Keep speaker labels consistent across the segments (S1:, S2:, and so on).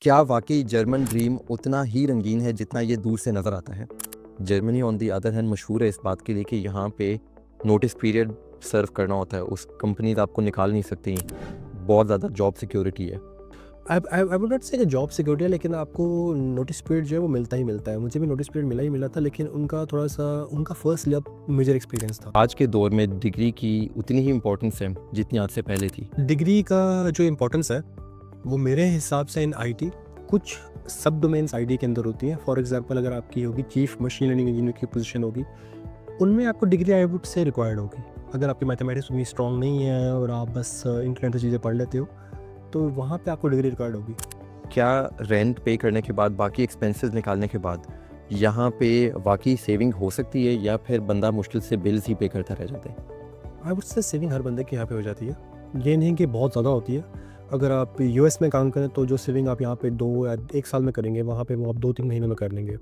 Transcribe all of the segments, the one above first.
S1: क्या वाकई German dream उतना ही रंगीन है जितना ये दूर से नज़र आता है? Germany on the other hand मशहूर है इस बात के लिए कि यहाँ पे नोटिस पीरियड सर्व करना होता है। उस कंपनीज आपको निकाल नहीं सकती। बहुत ज़्यादा जॉब सिक्योरिटी है।
S2: आई वुड नॉट से कि जॉब सिक्योरिटी है, लेकिन आपको नोटिस पीरियड जो है वो मिलता ही मिलता है। मुझे भी नोटिस पीरियड मिला ही मिला था, लेकिन उनका फर्स्ट लैब मेजर एक्सपीरियंस था।
S1: आज के दौर में डिग्री की उतनी ही इम्पोर्टेंस है जितनी आज से पहले थी।
S2: डिग्री का जो इम्पोर्टेंस है वो मेरे हिसाब से इन आईटी कुछ सब डोमेन्स आईटी के अंदर होती हैं। फॉर एग्जांपल अगर आपकी होगी चीफ मशीन लर्निंग इंजीनियर की पोजीशन होगी, उनमें आपको डिग्री आई वुड से रिक्वायर्ड होगी। अगर आपकी मैथमेटिक्स उतनी स्ट्रॉन्ग नहीं है और आप बस इंटरनेट से चीज़ें पढ़ लेते हो, तो वहाँ पे आपको डिग्री रिक्वायर्ड होगी।
S1: क्या रेंट पे करने के बाद, बाकी एक्सपेंसेस निकालने के बाद यहाँ पे वाकई सेविंग हो सकती है या फिर बंदा मुश्किल से बिल्स ही पे करता रह जाता है?
S2: आई वुड से सेविंग हर बंदे की यहाँ पे हो जाती है। ये नहीं कि बहुत ज़्यादा होती है। अगर आप यूएस में काम करें तो जो सेविंग आप यहाँ पे 2 या 1 साल में करेंगे, वहाँ पे वो आप 2-3 महीनों में कर लेंगे।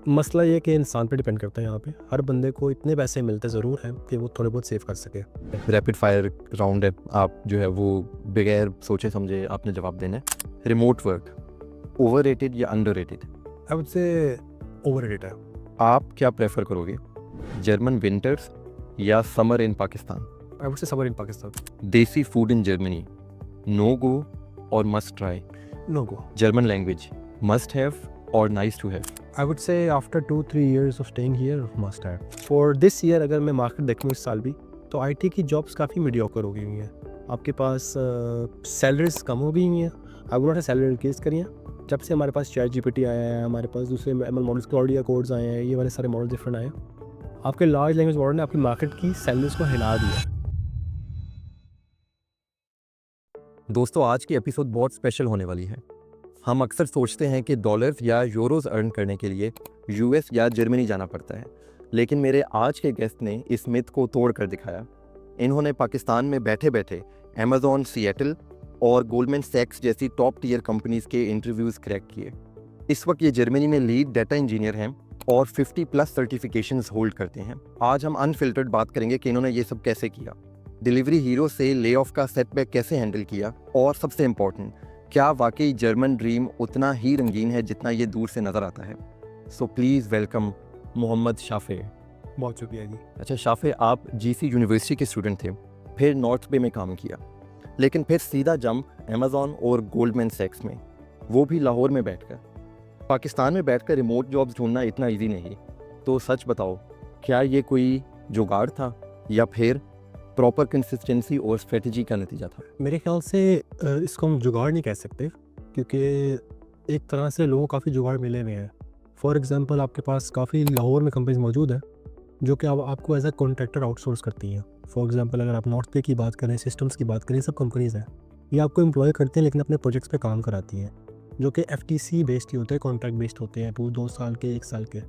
S2: मसला ये है कि इंसान पे डिपेंड करता है। यहाँ पे हर बंदे को इतने पैसे मिलते ज़रूर हैं कि वो थोड़े बहुत सेव कर सके।
S1: रैपिड फायर राउंड है, आप जो है वो बगैर सोचे समझे आपने जवाब देना है। रिमोट वर्क ओवररेटेड या underrated?
S2: I would say overrated है।
S1: आप क्या प्रेफर करोगे, जर्मन विंटर्स या summer in Pakistan?
S2: I would say summer in Pakistan.
S1: Desi food in Germany, no go और must try?
S2: No go.
S1: German language, must have और nice to have?
S2: I would say after 2-3 years of staying here must have. For this year अगर मैं market देखूँ इस साल भी, तो IT की जॉब्स काफ़ी मीडियोकर हो गई हुई हैं। आपके पास सैलरीज कम हो गई हुई हैं। आई वुड नॉट सैलरी इंक्रीज करी हैं। जब से हमारे पास चैट जीपीटी आया है, हमारे पास दूसरे एमएल मॉडल्स क्लॉडिया कोड्स आए हैं, ये वाले सारे मॉडल डिफरेंट आए हैं। आपके लार्ज लैंग्वेज मॉडल ने आपकी मार्केट की सैलरीज को हिला दिया।
S1: दोस्तों, आज की एपिसोड बहुत स्पेशल होने वाली है। हम अक्सर सोचते हैं कि डॉलर्स या यूरोज अर्न करने के लिए यूएस या जर्मनी जाना पड़ता है, लेकिन मेरे आज के गेस्ट ने इस मिथ को तोड़ कर दिखाया। इन्होंने पाकिस्तान में बैठे बैठे अमेज़न, सिएटल और गोल्डमैन सैक्स जैसी टॉप टियर कंपनीज के इंटरव्यूज़ क्रैक किए। इस वक्त ये जर्मनी में लीड डाटा इंजीनियर हैं और 50+ सर्टिफिकेशंस होल्ड करते हैं। आज हम अनफिल्टर्ड बात करेंगे कि इन्होंने ये सब कैसे किया, डिलीवरी हीरो से ले ऑफ का सेटबैक कैसे हैंडल किया, और सबसे इम्पोर्टेंट, क्या वाकई जर्मन ड्रीम उतना ही रंगीन है जितना ये दूर से नज़र आता है। So please welcome Mohammad Shafe.
S2: बहुत शुक्रिया जी।
S1: अच्छा शाफे, आप जीसी यूनिवर्सिटी के स्टूडेंट थे, फिर नॉर्थ पे में काम किया, लेकिन फिर सीधा जंप अमेज़न और गोल्डमैन सैक्स में, वो भी लाहौर में बैठकर। पाकिस्तान में बैठकर रिमोट जॉब्स ढूंढना इतना इजी नहीं। तो सच बताओ, क्या ये कोई जुगाड़ था या फिर प्रॉपर कंसिस्टेंसी और स्ट्रेटजी का नतीजा था?
S2: मेरे ख्याल से इसको हम जुगाड़ नहीं कह सकते, क्योंकि एक तरह से लोगों को काफ़ी जुगाड़ मिले हुए हैं। फॉर एग्जांपल आपके पास काफ़ी लाहौर में कंपनीज मौजूद हैं जो कि आपको एज अ कॉन्ट्रैक्टर आउटसोर्स करती हैं। फॉर एग्जांपल अगर आप नॉर्थ पे की बात करें, सिस्टम्स की बात करें, सब कंपनीज़ हैं। ये आपको एम्प्लॉय करते हैं लेकिन अपने प्रोजेक्ट्स पे काम कराती हैं, जो कि एफटीसी बेस्ड ही होते हैं, कॉन्ट्रैक्ट बेस्ड होते हैं, पूरे 2 साल के, 1 साल के।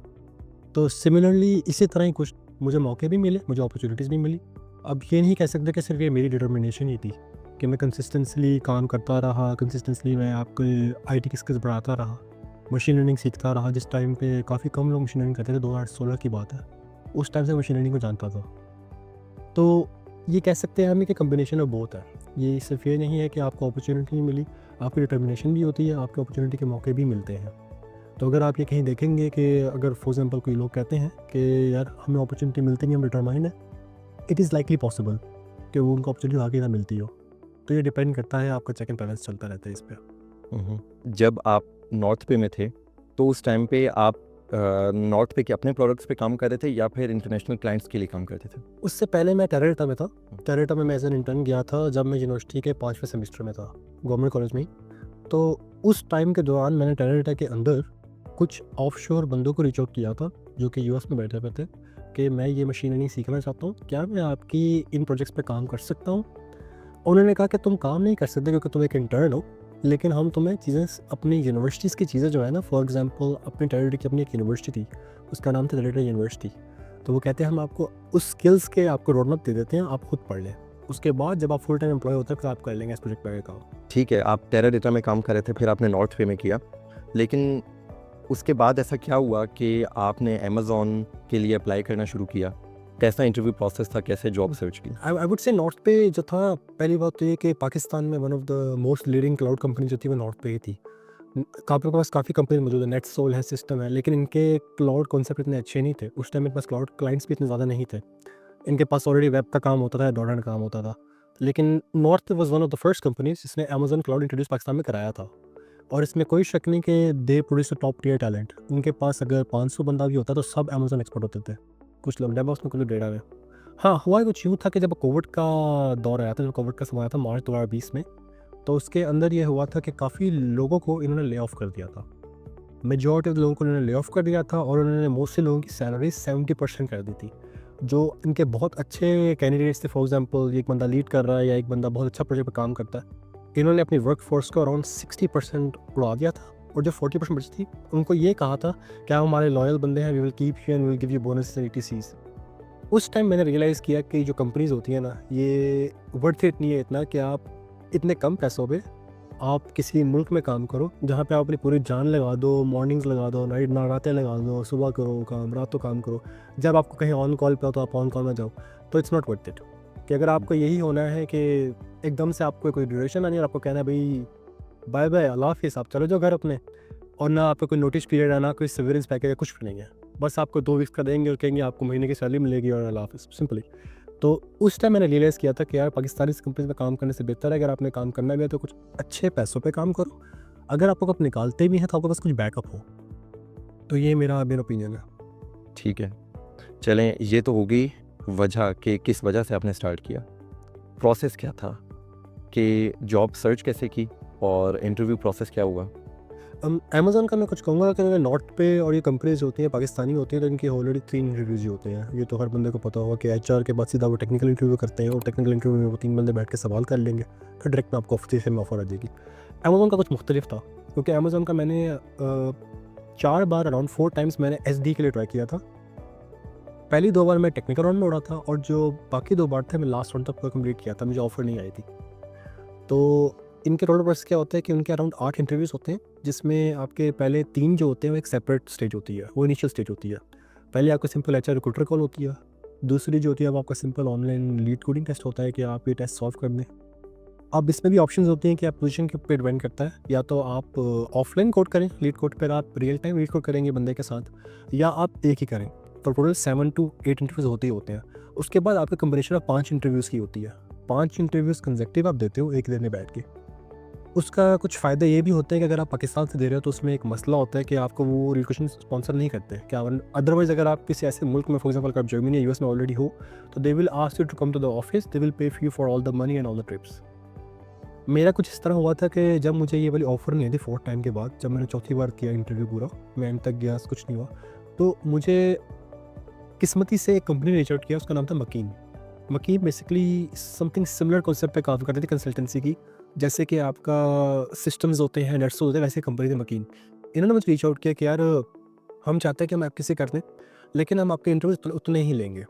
S2: तो सिमिलरली इसी तरह ही कुछ मुझे मौके भी मिले, मुझे अपॉर्चुनिटीज़ भी मिली। अब ये नहीं कह सकते कि सिर्फ ये मेरी डिटर्मिनेशन ही थी कि मैं कंसिस्टेंटली काम करता रहा, कंसिस्टेंटली मैं आपको आईटी की स्किल्स बढ़ाता रहा, मशीन लर्निंग सीखता रहा। जिस टाइम पे काफ़ी कम लोग मशीन लर्निंग करते थे, 2016 की बात है, उस टाइम से मशीन लर्निंग को जानता था। तो ये कह सकते हैं हम कि कम्बिनेशन ऑफ बोथ है। ये सिर्फ ये नहीं है कि आपको अपॉर्चुनिटी मिली, आपकी डिटर्मिनेशन भी होती है, आपके अपॉर्चुनिटी के मौके भी मिलते हैं। तो अगर आप ये कहीं देखेंगे कि अगर फॉर एग्जांपल कोई लोग कहते हैं कि यार हमें अपॉर्चुनिटी मिलती नहीं, हम डिटरमाइंड है, इट इज़ लाइकली पॉसिबल कि वो उनको अपॉर्चुनिटी आगे ना मिलती हो। तो ये डिपेंड करता है, आपका चेक एंड बैलेंस चलता रहता है इस पे।
S1: जब आप नॉर्थ पे में थे तो उस टाइम पे आप नॉर्थ पे के अपने प्रोडक्ट्स पे काम कर रहे थे या फिर इंटरनेशनल क्लाइंट्स के लिए काम करते थे?
S2: उससे पहले मैं टेरेटा में था। टेरेटा में मैं एज एन इंटर्न गया था जब मैं यूनिवर्सिटी के 5वें सेमेस्टर में था, गवर्नमेंट कॉलेज में ही। तो उस टाइम के दौरान मैंने टेरेटा के अंदर कुछ ऑफशोर बंदों को रीच आउट किया था जो कि यूएस में बैठे हुए थे कि मैं ये मशीन लर्निंग सीखना चाहता हूँ, क्या मैं आपकी इन प्रोजेक्ट्स पे काम कर सकता हूँ। उन्होंने कहा कि तुम काम नहीं कर सकते क्योंकि तुम एक इंटर्न हो, लेकिन हम तुम्हें चीज़ें अपनी यूनिवर्सिटीज़ की चीज़ें जो है ना, फॉर एग्जांपल अपनी टेरिटरी की अपनी एक यूनिवर्सिटी थी, उसका नाम था टेरिटरी यूनिवर्सिटी। तो वो कहते हैं हम आपको उस स्किल्स के आपको रोड मैप दे देते हैं, आप खुद पढ़ लें। उसके बाद जब आप फुल टाइम एम्प्लॉय होते हैं फिर आप कर लेंगे इस प्रोजेक्ट पे काम।
S1: ठीक है, आप टेरा डेटा में काम कर रहे थे, फिर आपने नॉर्थ पे में किया, लेकिन उसके बाद ऐसा क्या हुआ कि आपने अमेज़न के लिए अप्लाई करना शुरू किया? कैसा इंटरव्यू प्रोसेस था, कैसे जॉब सर्च की?
S2: आई वुड से नॉर्थ पे जो था, पहली बात तो ये कि पाकिस्तान में one of the most leading cloud company जो थी वो नॉर्थ पे ही थी। आपके पास काफ़ी कंपनी मौजूद है, नेटसोल है, सिस्टम है, लेकिन इनके क्लाउड कॉन्सेप्ट इतने अच्छे नहीं थे। उस टाइम मेरे पास क्लाउड क्लाइंट्स भी इतने ज़्यादा नहीं थे। इनके पास ऑलरेडी वेब का काम होता था, डॉट नेट काम होता था। लेकिन North was one of the first companies जिसने अमेज़न क्लाउड इंट्रोड्यूस पाकिस्तान में कराया था। और इसमें कोई शक नहीं कि they produce a top tier talent. उनके पास अगर 500 बंदा भी होता तो सब अमेज़न एक्सपर्ट होते थे। कुछ लोग डेवऑप्स में, कुछ लोग डेटा में। हाँ, हुआ कुछ यूँ था कि जब कोविड का दौर आया था, जब कोविड का समय आया था मार्च 2020 में, तो उसके अंदर ये हुआ था कि काफ़ी लोगों को इन्होंने ले ऑफ कर दिया था। मेजॉरिटी ऑफ लोगों को इन्होंने ले ऑफ कर दिया था और उन्होंने मोस्टली लोगों की सैलरी 70% कर दी थी। जो इनके बहुत अच्छे कैंडिडेट्स थे, फॉर एग्जांपल एक बंदा लीड कर रहा है या एक बंदा बहुत अच्छा प्रोजेक्ट पे काम करता है, इन्होंने अपनी वर्क फोर्स को अराउंड 60% उड़ा दिया था। और जो 40% बची थी, उनको ये कहा था कि आप हमारे लॉयल बंदे हैं, we will keep you and we will give you bonus and ETCs. उस टाइम मैंने रियलाइज़ किया कि जो कंपनीज़ होती हैं ना, ये वर्थ इट नहीं है इतना कि आप इतने कम पैसों पे आप किसी मुल्क में काम करो जहाँ पे आप अपनी पूरी जान लगा दो, मॉर्निंग्स लगा दो, नाइट ना रातें लगा दो, सुबह करो काम, रात को काम करो। जब आपको कहीं ऑन कॉल पे हो तो आप ऑन कॉल में जाओ। तो इट्स नॉट वर्थ इट। कि अगर आपको यही होना है कि एकदम से आपको कोई ड्यूरेशन आनी है और आपको कहना है भाई बाय बाय, अल्लाह हाफ़िज़, आप चले जाओ घर अपने, और ना आपका कोई नोटिस पीरियड है, ना कोई सेवरेंस पैकेज है, कुछ भी नहीं है। बस आपको 2 वीक्स का देंगे और कहेंगे आपको महीने की सैलरी मिलेगी और अल्लाह हाफ़िज़, सिंपली। तो उस टाइम मैंने रियलाइज़ किया था कि यार पाकिस्तानी कंपनीज़ में काम करने से बेहतर है, अगर आपने काम करना भी है तो कुछ अच्छे पैसों पे काम करो। अगर आपको कब निकालते भी हैं तो आपके पास कुछ बैकअप हो। तो ये मेरा ओपिनियन है।
S1: ठीक है, चलें, ये तो हो गई वजह कि किस वजह से आपने स्टार्ट किया। प्रोसेस क्या था कि जॉब सर्च कैसे की और इंटरव्यू प्रोसेस क्या हुआ?
S2: अमेज़न का मैं कुछ कहूँगा कि अगर नॉर्थ पे और ये कंपनीज़ होती हैं पाकिस्तानी होती हैं तो इनकी ऑलरेडी 3 इंटरव्यूज़ ही होते हैं। ये तो हर बंदे को पता होगा कि एचआर के बाद सीधा वो टेक्निकल इंटरव्यू करते हैं और टेक्निकल इंटरव्यू में वो 3 बंदे बैठ के सवाल कर लेंगे, फिर डायरेक्ट में आपको ऑफिस में ऑफर आ जाएगी। अमेज़न का कुछ मुख्तलिफ था, क्योंकि अमेज़न का मैंने 4 बार अराउंड 4 टाइम्स मैंने एसडी के लिए ट्राई किया था। पहली 2 बार मैं टेक्निकल राउंड में उड़ा था और जो बाकी 2 बार थे मैं लास्ट राउंड तक कंप्लीट किया था, मुझे ऑफर नहीं आई थी। तो इनके टोटल प्रोसेस क्या होता है कि उनके अराउंड 8 इंटरव्यूज़ होते हैं, जिसमें आपके पहले 3 जो होते हैं वो एक सेपरेट स्टेज होती है, वो इनिशियल स्टेज होती है। पहले आपका सिंपल एचआर रिक्रूटर कॉल होती है। दूसरी जो होती है वो आपका simple online lead coding test होता है कि आप ये टेस्ट सॉल्व कर दें। अब इसमें भी ऑप्शंस होती हैं कि आप पोजीशन के ऊपर डिपेंड करता है, या तो आप ऑफलाइन कोड करें लीड कोड पर, आप रियल टाइम लीड कोड करेंगे बंदे के साथ, या आप एक ही करें। तो टोटल 7 to 8 इंटरव्यूज़ होते ही होते हैं। उसके बाद आपका कम्बिनेशन ऑफ 5 इंटरव्यूज़ की होती है। 5 इंटरव्यूज़ कंसेक्टिव आप देते हो एक दिन में बैठ के। उसका कुछ फ़ायदा ये भी होता है कि अगर आप पाकिस्तान से दे रहे हो तो उसमें एक मसला होता है कि आपको वो रिलोकेशन स्पॉन्सर नहीं करते। क्या अदरवाइज़ अगर आप किसी ऐसे मुल्क में, फॉर एग्जांपल अगर आप जर्मनी या यूएस में ऑलरेडी हो, तो they will ask you to come to the office, they will pay for you for all the money and all the trips. मेरा कुछ इस तरह हुआ था कि जब मुझे ये वाली ऑफ़र नहीं आई थी 4th टाइम के बाद, जब मैंने चौथी बार किया इंटरव्यू पूरा, मैं एंड तक गया, कुछ नहीं हुआ, तो मुझे किस्मती से एक कंपनी ने रीच आउट किया, उसका नाम था मकीन। मकीन बेसिकली समथिंग सिमिलर कॉन्सेप्ट पे काम करती थी कंसल्टेंसी की, जैसे कि आपका सिस्टम्स होते हैं, नेट्स होते हैं, वैसे कंपनी थी मकीन। इन्होंने मुझे रीच आउट किया कि यार हम चाहते हैं कि हम आपके से कर दें, लेकिन हम आपके इंटरव्यूज़ उतने ही लेंगे।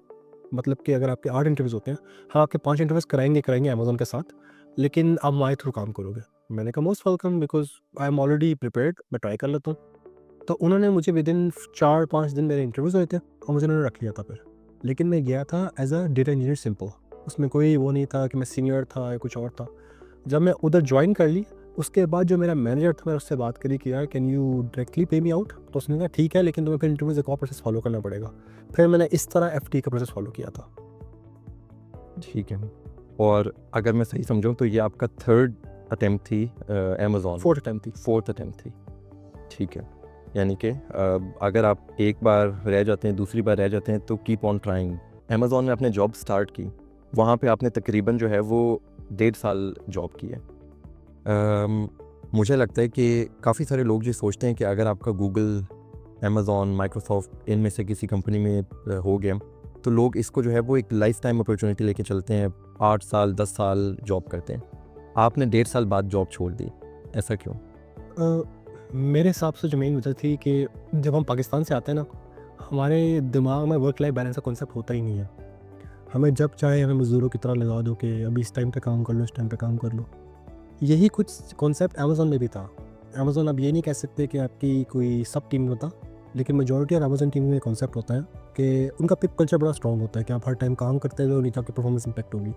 S2: मतलब कि अगर आपके 8 इंटरव्यूज़ होते हैं, हम आपके 5 इंटरव्यूज़ कराएँगे अमेज़न के साथ, लेकिन आप हमारे थ्रू काम करोगे। मैंने कहा most welcome, because I am already prepared, मैं ट्राई कर लेता हूँ। तो उन्होंने मुझे विदिन 4-5 दिन मेरे इंटरव्यूज़ हुए थे और मुझे उन्होंने रख लिया था फिर। लेकिन मैं गया था as a data engineer simple, उसमें कोई वो नहीं था कि मैं सीनियर था या कुछ और था। जब मैं उधर जॉइन कर ली, उसके बाद जो मेरा मैनेजर था, मैंने उससे बात करी कि यार can you directly pay me out? तो उसने कहा ठीक है, लेकिन तुम्हें फिर इंटरव्यूज़ एक और प्रोसेस फ़ॉलो करना पड़ेगा। फिर मैंने इस तरह एफटी का प्रोसेस फ़ॉलो किया था।
S1: ठीक है, और अगर मैं सही समझूँ तो ये आपका 3rd अटेम्प्ट थी अमेज़न?
S2: 4th अटेम्प्ट थी।
S1: 4th अटेम्प्ट थी, ठीक है। यानी कि अगर आप एक बार रह जाते हैं, दूसरी बार रह जाते हैं, तो कीप ऑन ट्राइंग। अमेज़न में आपने जॉब स्टार्ट की, वहाँ पे आपने तकरीबन जो है वो 1.5 साल जॉब की है। मुझे लगता है कि काफ़ी सारे लोग जो सोचते हैं कि अगर आपका गूगल, अमेज़न, माइक्रोसॉफ्ट इनमें से किसी कंपनी में हो गया, तो लोग इसको जो है वो एक लाइफ टाइम अपॉर्चुनिटी लेके चलते हैं, 8 साल 10 साल जॉब करते हैं। आपने 1.5 साल बाद जॉब छोड़ दी, ऐसा क्यों?
S2: मेरे हिसाब से जो मेन वजह थी कि जब हम पाकिस्तान से आते हैं ना, हमारे दिमाग में वर्क लाइफ बैलेंस का कॉन्सेप्ट होता ही नहीं है। हमें जब चाहे हमें मज़दूरों की तरह लगा दो कि अभी इस टाइम पे काम कर लो, इस टाइम पे काम कर लो। यही कुछ कॉन्सेप्ट अमेज़न में भी था। अमेज़न आप ये नहीं कह सकते कि आपकी कोई सब टीम में था, लेकिन मेजॉरिटी और अमेज़न टीम में कॉन्सेप्ट होता है कि उनका पिप कल्चर बड़ा स्ट्रॉन्ग होता है कि आप हर टाइम काम करते रहो, नहीं तो आपकी परफॉर्मेंस इम्पैक्ट होगी।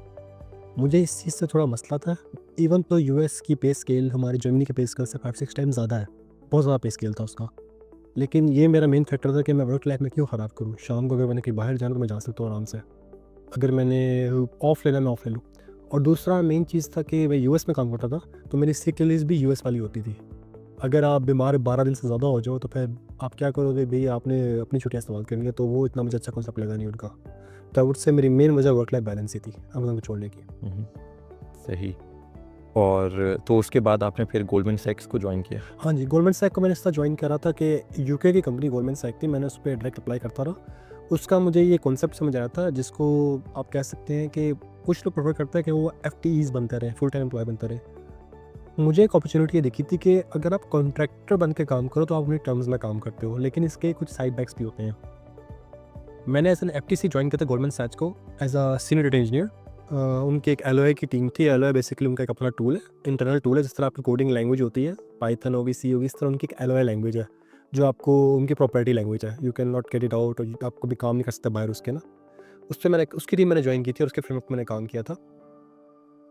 S2: मुझे इस चीज़ से थोड़ा मसला था। इवन तो यूएस की पे स्केल हमारी जर्मनी के पे स्केल से 5-6 टाइम ज़्यादा है। बहुत ज़्यादा पे स्केल था उसका। लेकिन ये मेरा मेन फैक्टर था कि मैं वर्क लाइफ में क्यों ख़राब करूँ। शाम को अगर मैंने कहीं बाहर जाना तो मैं जा सकता हूँ आराम से। अगर मैंने ऑफ लेना मैं ऑफ ले लूँ। और दूसरा मेन चीज़ था कि मैं यूएस में काम करता था, तो मेरी सिक लीव्स भी यूएस वाली होती थी। अगर आप बीमार 12 दिन से ज़्यादा हो जाओ तो फिर आप क्या करोगे भई, आपने अपनी छुट्टियाँ इस्तेमाल करनी है, तो वो इतना मुझे अच्छा कॉन्सेप्ट लगा नहीं उनका। तो आई वुड से मेरी मेन वजह वर्क लाइफ बैलेंस ही थी अमेज़न को छोड़ने की।
S1: सही। और तो उसके बाद आपने फिर गोल्डमैन सैक्स को ज्वाइन किया।
S2: हाँ जी, गोल्डमैन सैक को मैंने इसलिए ज्वाइन करा था कि यूके की कंपनी गोल्डमैन सैक थी, मैंने उस पे डायरेक्ट अप्लाई करता रहा। उसका मुझे ये कॉन्सेप्ट समझ आया था जिसको आप कह सकते हैं कि कुछ लोग प्रेफर करते हैं कि वो एफटीईज़ बनते रहे, फुल टाइम एम्प्लॉय बनते रहे। मुझे एक अपॉर्चुनिटी ये दिखी थी कि अगर आप कॉन्ट्रैक्टर बन के काम करो तो आप अपने टर्म्स में काम करते हो, लेकिन इसके कुछ साइड बैक्स भी होते हैं। मैंने एज एन एफटीसी ज्वाइन किया था गोल्डमैन सैक्स को as a senior data engineer. उनकी एक एलओए की टीम थी। एलओए बेसिकली उनका एक अपना टूल है, इंटरनल टूल है। जिस तरह आपकी कोडिंग लैंग्वेज होती है, पाइथन होगी, सी होगी, इस तरह उनकी एक एलओए लैंग्वेज है जो आपको उनकी प्रॉपर्टी लैंग्वेज है। You can not get it out, और आप कभी काम नहीं कर सकते बाहर उसके ना। उस पर मैंने उसकी टीम मैंने ज्वाइन की थी और उसके फ्रेमवर्क मैंने काम किया था।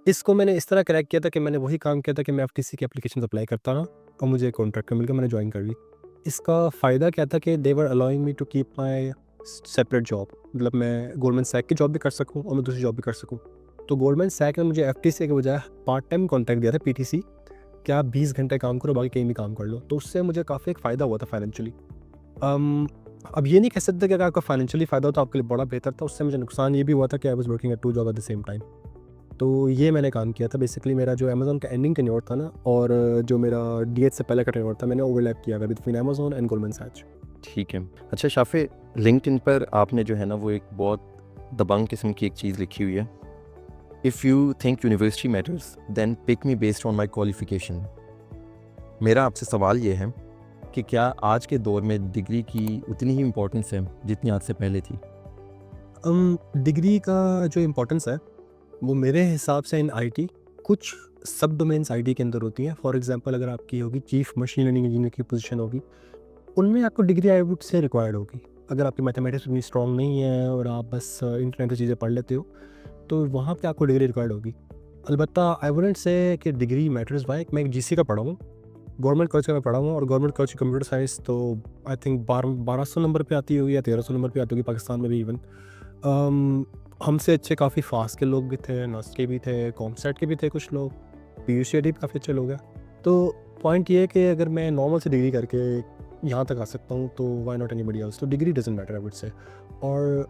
S2: इसको मैंने इस तरह क्रैक किया था कि मैंने वही काम किया था कि मैं एफटीसी की एप्लीकेशन अप्लाई करता रहा और मुझे कॉन्ट्रैक्ट मिल गया, मैंने ज्वाइन कर ली। इसका फ़ायदा क्या था कि they were allowing me to keep my separate job, मतलब मैं गोल्डमैन सैक की जॉब भी कर सकूं और मैं दूसरी जॉब भी कर सकूं। तो गोल्डमैन सैक ने मुझे एफटीसी के बजाय पार्ट टाइम कॉन्ट्रैक्ट दिया था, पीटीसी, कि आप 20 घंटे काम करो, बाकी कहीं भी काम कर लो। तो उससे मुझे काफ़ी एक फ़ायदा हुआ था फाइनेंशियली। अब ये नहीं कह सकते कि अगर आपका फाइनेंशियली फ़ायदा हो तो आपके लिए बड़ा बेहतर था। उससे मुझे नुकसान ये भी हुआ था कि I was working at 2 job at the same time. तो ये मैंने काम किया था। बेसिकली मेरा जो अमेज़न का एंडिंग टेन्योर था ना, और जो मेरा डीएच से पहले का टेन्योर था, मैंने ओवरलैप किया हुआ बिटवीन अमेज़न एंड गोल्डमैन सैक्स।
S1: ठीक है। अच्छा शाफ़े, लिंक्डइन पर आपने जो है ना वो एक बहुत दबंग किस्म की एक चीज़ लिखी हुई है, if you think university matters then pick me based on my qualification. मेरा आपसे सवाल ये है कि क्या आज के दौर में डिग्री की उतनी ही इम्पोर्टेंस है जितनी आज से पहले थी?
S2: डिग्री का जो इम्पोर्टेंस है वो मेरे हिसाब से इन आईटी कुछ सब डोमेन्स आईटी के अंदर होती हैं। फॉर एग्जांपल अगर आपकी होगी चीफ मशीन लर्निंग इंजीनियर की पोजीशन होगी, उनमें आपको डिग्री आई वुड से रिक्वायर्ड होगी। अगर आपकी मैथमेटिक्स उतनी स्ट्रॉन्ग नहीं है और आप बस इंटरनेट से चीज़ें पढ़ लेते हो, तो वहाँ पे आपको डिग्री रिक्वायर्ड होगी। अलबत्ता आई वुडंट से कि डिग्री मैटर्स बाय। मैं एक जीसी का पढ़ा हूँ, गवर्नमेंट कॉलेज का मैं पढ़ा हूँ, और गवर्नमेंट कॉलेज की कंप्यूटर साइंस तो आई थिंक 1200 नंबर पे आती होगी या 1300 नंबर पे आती होगी पाकिस्तान में भी इवन। हमसे अच्छे काफ़ी फास्ट के लोग भी थे, नस्ट के भी थे, कॉमसेट के भी थे कुछ लोग, पीयूसीएटी भी काफ़ी अच्छे लोग हैं। तो पॉइंट ये है कि अगर मैं नॉर्मल से डिग्री करके यहाँ तक आ सकता हूँ तो व्हाई नॉट एनीबॉडी एल्स। तो degree doesn't matter I would से। और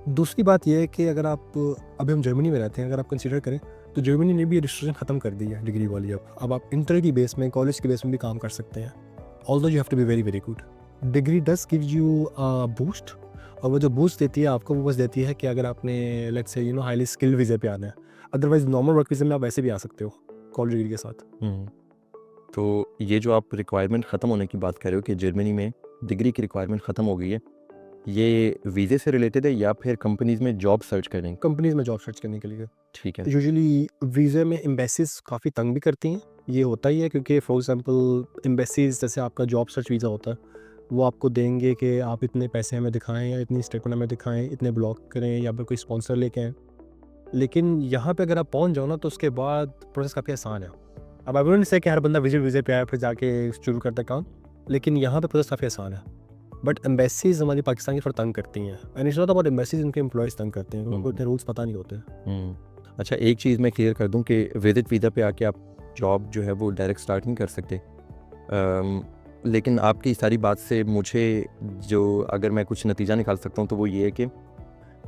S2: दूसरी बात ये है कि अगर आप, अभी हम जर्मनी में रहते हैं, अगर आप कंसीडर करें तो जर्मनी ने भी रिस्ट्रिक्शन ख़त्म कर दी है डिग्री वाली। अब आप इंटर की बेस में, कॉलेज के बेस में भी काम कर सकते हैं, although you have to be very very good. Degree does give you a boost, और वो जो बूस्ट देती है आपको, वो बस देती है कि अगर आपने लेट्स से हाईली स्किल्ड वीज़े पे आना है। अदरवाइज नॉर्मल वर्क वीज़े में आप वैसे भी आ सकते हो कॉलेज डिग्री के साथ।
S1: तो ये जो आप रिक्वायरमेंट ख़त्म होने की बात कर रहे हो कि जर्मनी में डिग्री की रिक्वायरमेंट ख़त्म हो गई है, ये वीज़े से रिलेटेड है या फिर कंपनीज़ में जॉब सर्च करने?
S2: कंपनीज़ में जॉब सर्च करने के लिए
S1: ठीक है।
S2: यूजुअली वीज़े में एम्बेसीज काफ़ी तंग भी करती हैं। ये होता ही है क्योंकि फॉर एग्जांपल एम्बेसीज, जैसे आपका जॉब सर्च वीज़ा होता है, वो आपको देंगे कि आप इतने पैसे हमें दिखाएं या इतनी स्टेटमेंट हमें दिखाएं, इतने ब्लॉक करें या फिर कोई स्पॉन्सर लेके आएँ। लेकिन यहाँ पे अगर आप पहुँच जाओ ना तो उसके बाद प्रोसेस काफ़ी आसान है। अब आई वुडंट से कि हर बंदा विजिट वीज़े पे आया फिर जाके शुरू करता है काम, लेकिन यहाँ पे प्रोसेस काफ़ी आसान है। बट एम्बेसीज हमारी पाकिस्तान की थोड़ा तंग करती हैं, and it's not about embassies, उनके एम्प्लॉयज़ तंग करते हैं, उनको इतने रूल्स पता नहीं होते।
S1: अच्छा, एक चीज़ मैं क्लियर कर दूं कि विजिट वीज़ा पे आके आप जॉब जो है वो डायरेक्ट स्टार्ट नहीं कर सकते। लेकिन आपकी सारी बात से मुझे जो अगर मैं कुछ नतीजा निकाल सकता हूँ तो वो ये है कि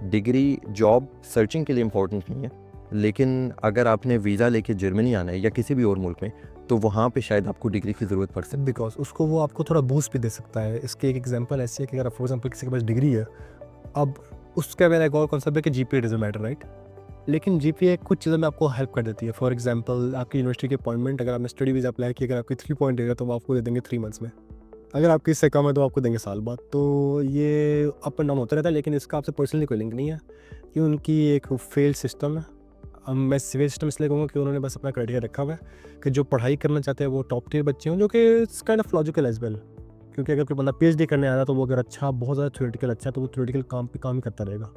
S1: डिग्री जॉब सर्चिंग के लिए इम्पोर्टेंट नहीं है, लेकिन अगर आपने वीज़ा लेके जर्मनी आना है या किसी भी और मुल्क में, तो वहाँ पे शायद आपको डिग्री की ज़रूरत पड़ सकती
S2: बिकॉज उसको वो आपको थोड़ा बूस्ट भी दे सकता है। इसकी एक एग्जांपल ऐसी है कि अगर फॉर एग्जांपल किसी के पास डिग्री है, अब उसका मेरा एक और कॉन्सेप्ट है कि जीपीए डजंट मैटर, राइट? लेकिन जीपीए कुछ चीज़ों में आपको हेल्प कर देती है। फॉर एग्जांपल आपकी यूनिवर्सिटी की अपॉइंटमेंट, अगर आपने स्टडी वीज़ा अप्लाई किया, अगर आपकी 3 पॉइंट देगा तो वो आपको दे देंगे 3 मंथ्स में। अगर आपकी इससे कम है तो आपको देंगे साल बाद। तो ये अप एंड डाउन होता रहता है, लेकिन इसका आपसे पर्सनली कोई लिंक नहीं है। ये उनकी एक फेल्ड सिस्टम है। मैं फेल्ड सिस्टम इसलिए कहूँगा कि उन्होंने बस अपना क्राइटेरिया रखा हुआ है कि जो पढ़ाई करना चाहते हैं वो टॉप टियर बच्चे हों, जो कि it's kind of logical as well. क्योंकि अगर कोई बंदा पीएचडी करने आ रहा है तो वो अगर अच्छा, बहुत ज़्यादा थ्योरेटिकल अच्छा है, तो वो थ्योरेटिकल काम पे काम ही करता रहेगा।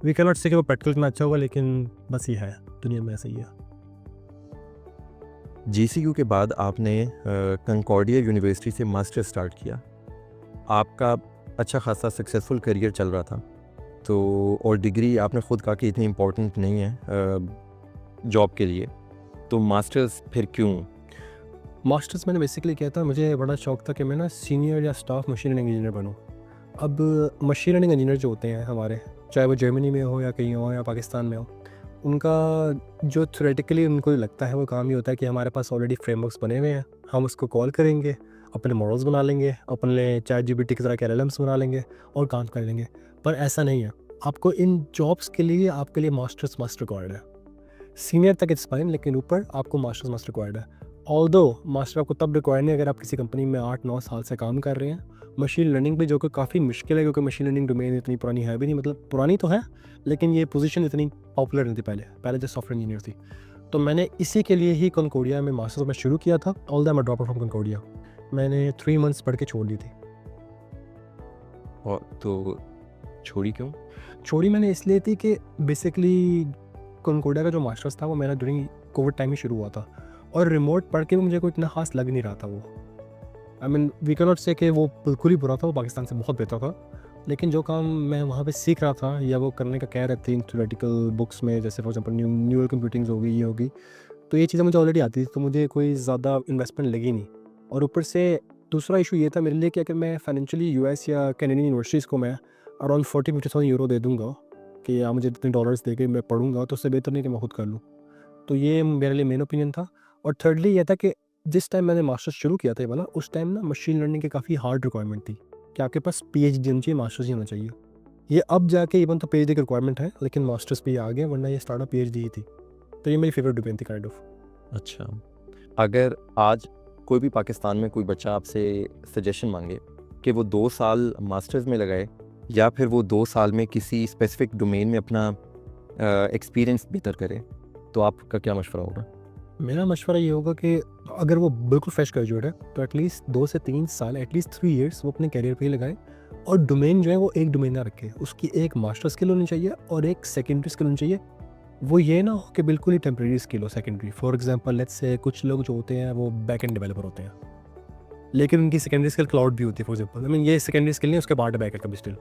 S2: वी कैन नॉट से कि वो प्रैक्टिकल में अच्छा होगा, लेकिन बस ये है, दुनिया में ऐसा ही है।
S1: जीसीयू के बाद आपने कंकॉर्डिया यूनिवर्सिटी से मास्टर स्टार्ट किया। आपका अच्छा खासा सक्सेसफुल करियर चल रहा था, तो और डिग्री आपने खुद कहा कि इतनी इम्पोर्टेंट नहीं है जॉब के लिए, तो मास्टर्स फिर क्यों?
S2: मास्टर्स मैंने बेसिकली किया था, मुझे बड़ा शौक था कि मैं ना सीनियर या स्टाफ मशीन लर्निंग इंजीनियर बनूँ। अब मशीन लर्निंग इंजीनियर जो होते हैं हमारे, चाहे वो जर्मनी में हो या कहीं हो या पाकिस्तान में हो, उनका जो थ्योरेटिकली उनको लगता है वो काम ये होता है कि हमारे पास ऑलरेडी फ्रेमवर्क्स बने हुए हैं, हम उसको कॉल करेंगे, अपने मॉडल्स बना लेंगे, अपने चैट जीपीटी की तरह के एलएलएम्स बना लेंगे और काम कर लेंगे। पर ऐसा नहीं है, आपको इन जॉब्स के लिए आपके लिए मास्टर्स मस्ट रिक्वायर्ड है। सीनियर तक इट्स फाइन, लेकिन ऊपर आपको मास्टर्स मस्ट रिक्वायर्ड है। ऑल्दो मास्टर आपको तब रिक्वायर्ड नहीं अगर आप किसी कंपनी में 8-9 साल से काम कर रहे हैं। मशीन लर्निंग भी जो कि काफ़ी मुश्किल है, क्योंकि मशीन लर्निंग डोमेन इतनी पुरानी है भी नहीं, मतलब पुरानी तो है लेकिन ये पोजीशन इतनी पॉपुलर नहीं थी पहले जो सॉफ्टवेयर इंजीनियर थी। तो मैंने इसी के लिए ही कॉन्कोर्डिया में मास्टर्स में शुरू किया था। ऑल दैट मैं ड्रॉप आउट फ्रॉम कॉन्कोर्डिया। मैंने 3 मंथ्स पढ़ के छोड़ दी थी।
S1: और तो छोड़ी क्यों?
S2: छोड़ी मैंने इसलिए थी कि बेसिकली कॉन्कोर्डिया का जो मास्टर्स था वो मेरा ड्यूरिंग कोविड टाइम ही शुरू हुआ था, और रिमोट पढ़ के भी मुझे कोई इतना खास लग नहीं रहा था वो। I mean we can not say कि वो बिल्कुल ही बुरा था, वो पाकिस्तान से बहुत बेहतर था, लेकिन जो काम मैं वहाँ पे सीख रहा था या वो करने का कह रहे थे इन थ्योरेटिकल बुक्स में, जैसे फॉर एग्जांपल न्यूरल कंप्यूटिंग्स होगी, ये होगी, तो ये चीज़ें मुझे ऑलरेडी आती थी, तो मुझे कोई ज़्यादा इन्वेस्टमेंट लगी नहीं। और ऊपर से दूसरा इशू ये था मेरे लिए कि अगर मैं फाइनेंशियली यूएस या कैनेडियन यूनिवर्सिटीज़ को मैं अराउंड 40-50,000 यूरो दे दूँगा कि आप मुझे इतने डॉलर्स दे के मैं पढ़ूँगा, तो उससे बेहतर नहीं कि मैं खुद कर लूँ। तो ये मेरे लिए मेन ओपिनियन था। और थर्डली ये था कि जिस टाइम मैंने मास्टर्स शुरू किया था ये वाला, उस टाइम ना मशीन लर्निंग की काफ़ी हार्ड रिक्वायरमेंट थी कि आपके पास पीएचडी होनी चाहिए, मास्टर्स ही होना चाहिए। ये अब जाके इवन तो पीएचडी की रिक्वायरमेंट है, लेकिन मास्टर्स भी आ गया, वरना ये स्टार्टअप पीएचडी ही थी। तो ये मेरी फेवरेट डोमेन थी काइंड ऑफ।
S1: अच्छा, अगर आज कोई भी पाकिस्तान में कोई बच्चा आपसे सजेशन मांगे कि वो 2 साल मास्टर्स में लगाए या फिर वो 2 साल में किसी स्पेसिफिक डोमेन में अपना एक्सपीरियंस बेहतर करे, तो आपका क्या मशवरा होगा?
S2: मेरा मशवरा ये होगा कि अगर वो बिल्कुल फ्रेश ग्रेजुएट है तो एटलीस्ट 2 से 3 साल, एटलीस्ट 3 इयर्स वो अपने करियर पे ही लगाए, और डोमेन जो है वो एक डोमेन ना रखे। उसकी एक मास्टर स्किल होनी चाहिए और एक सेकेंडरी स्किल होनी चाहिए। वो ये ना हो कि बिल्कुल ही टेम्प्रेरी स्किल हो secondary. For example let's say कुछ लोग जो होते हैं वो बैक एंड डेवलपर होते हैं, लेकिन उनकी सेकेंडरी स्किल क्लाउड भी होती है। फॉर एग्जांपल आई मीन ये सेकेंडरी स्किल नहीं, उसके बाद बैक एंड का भी स्टिल।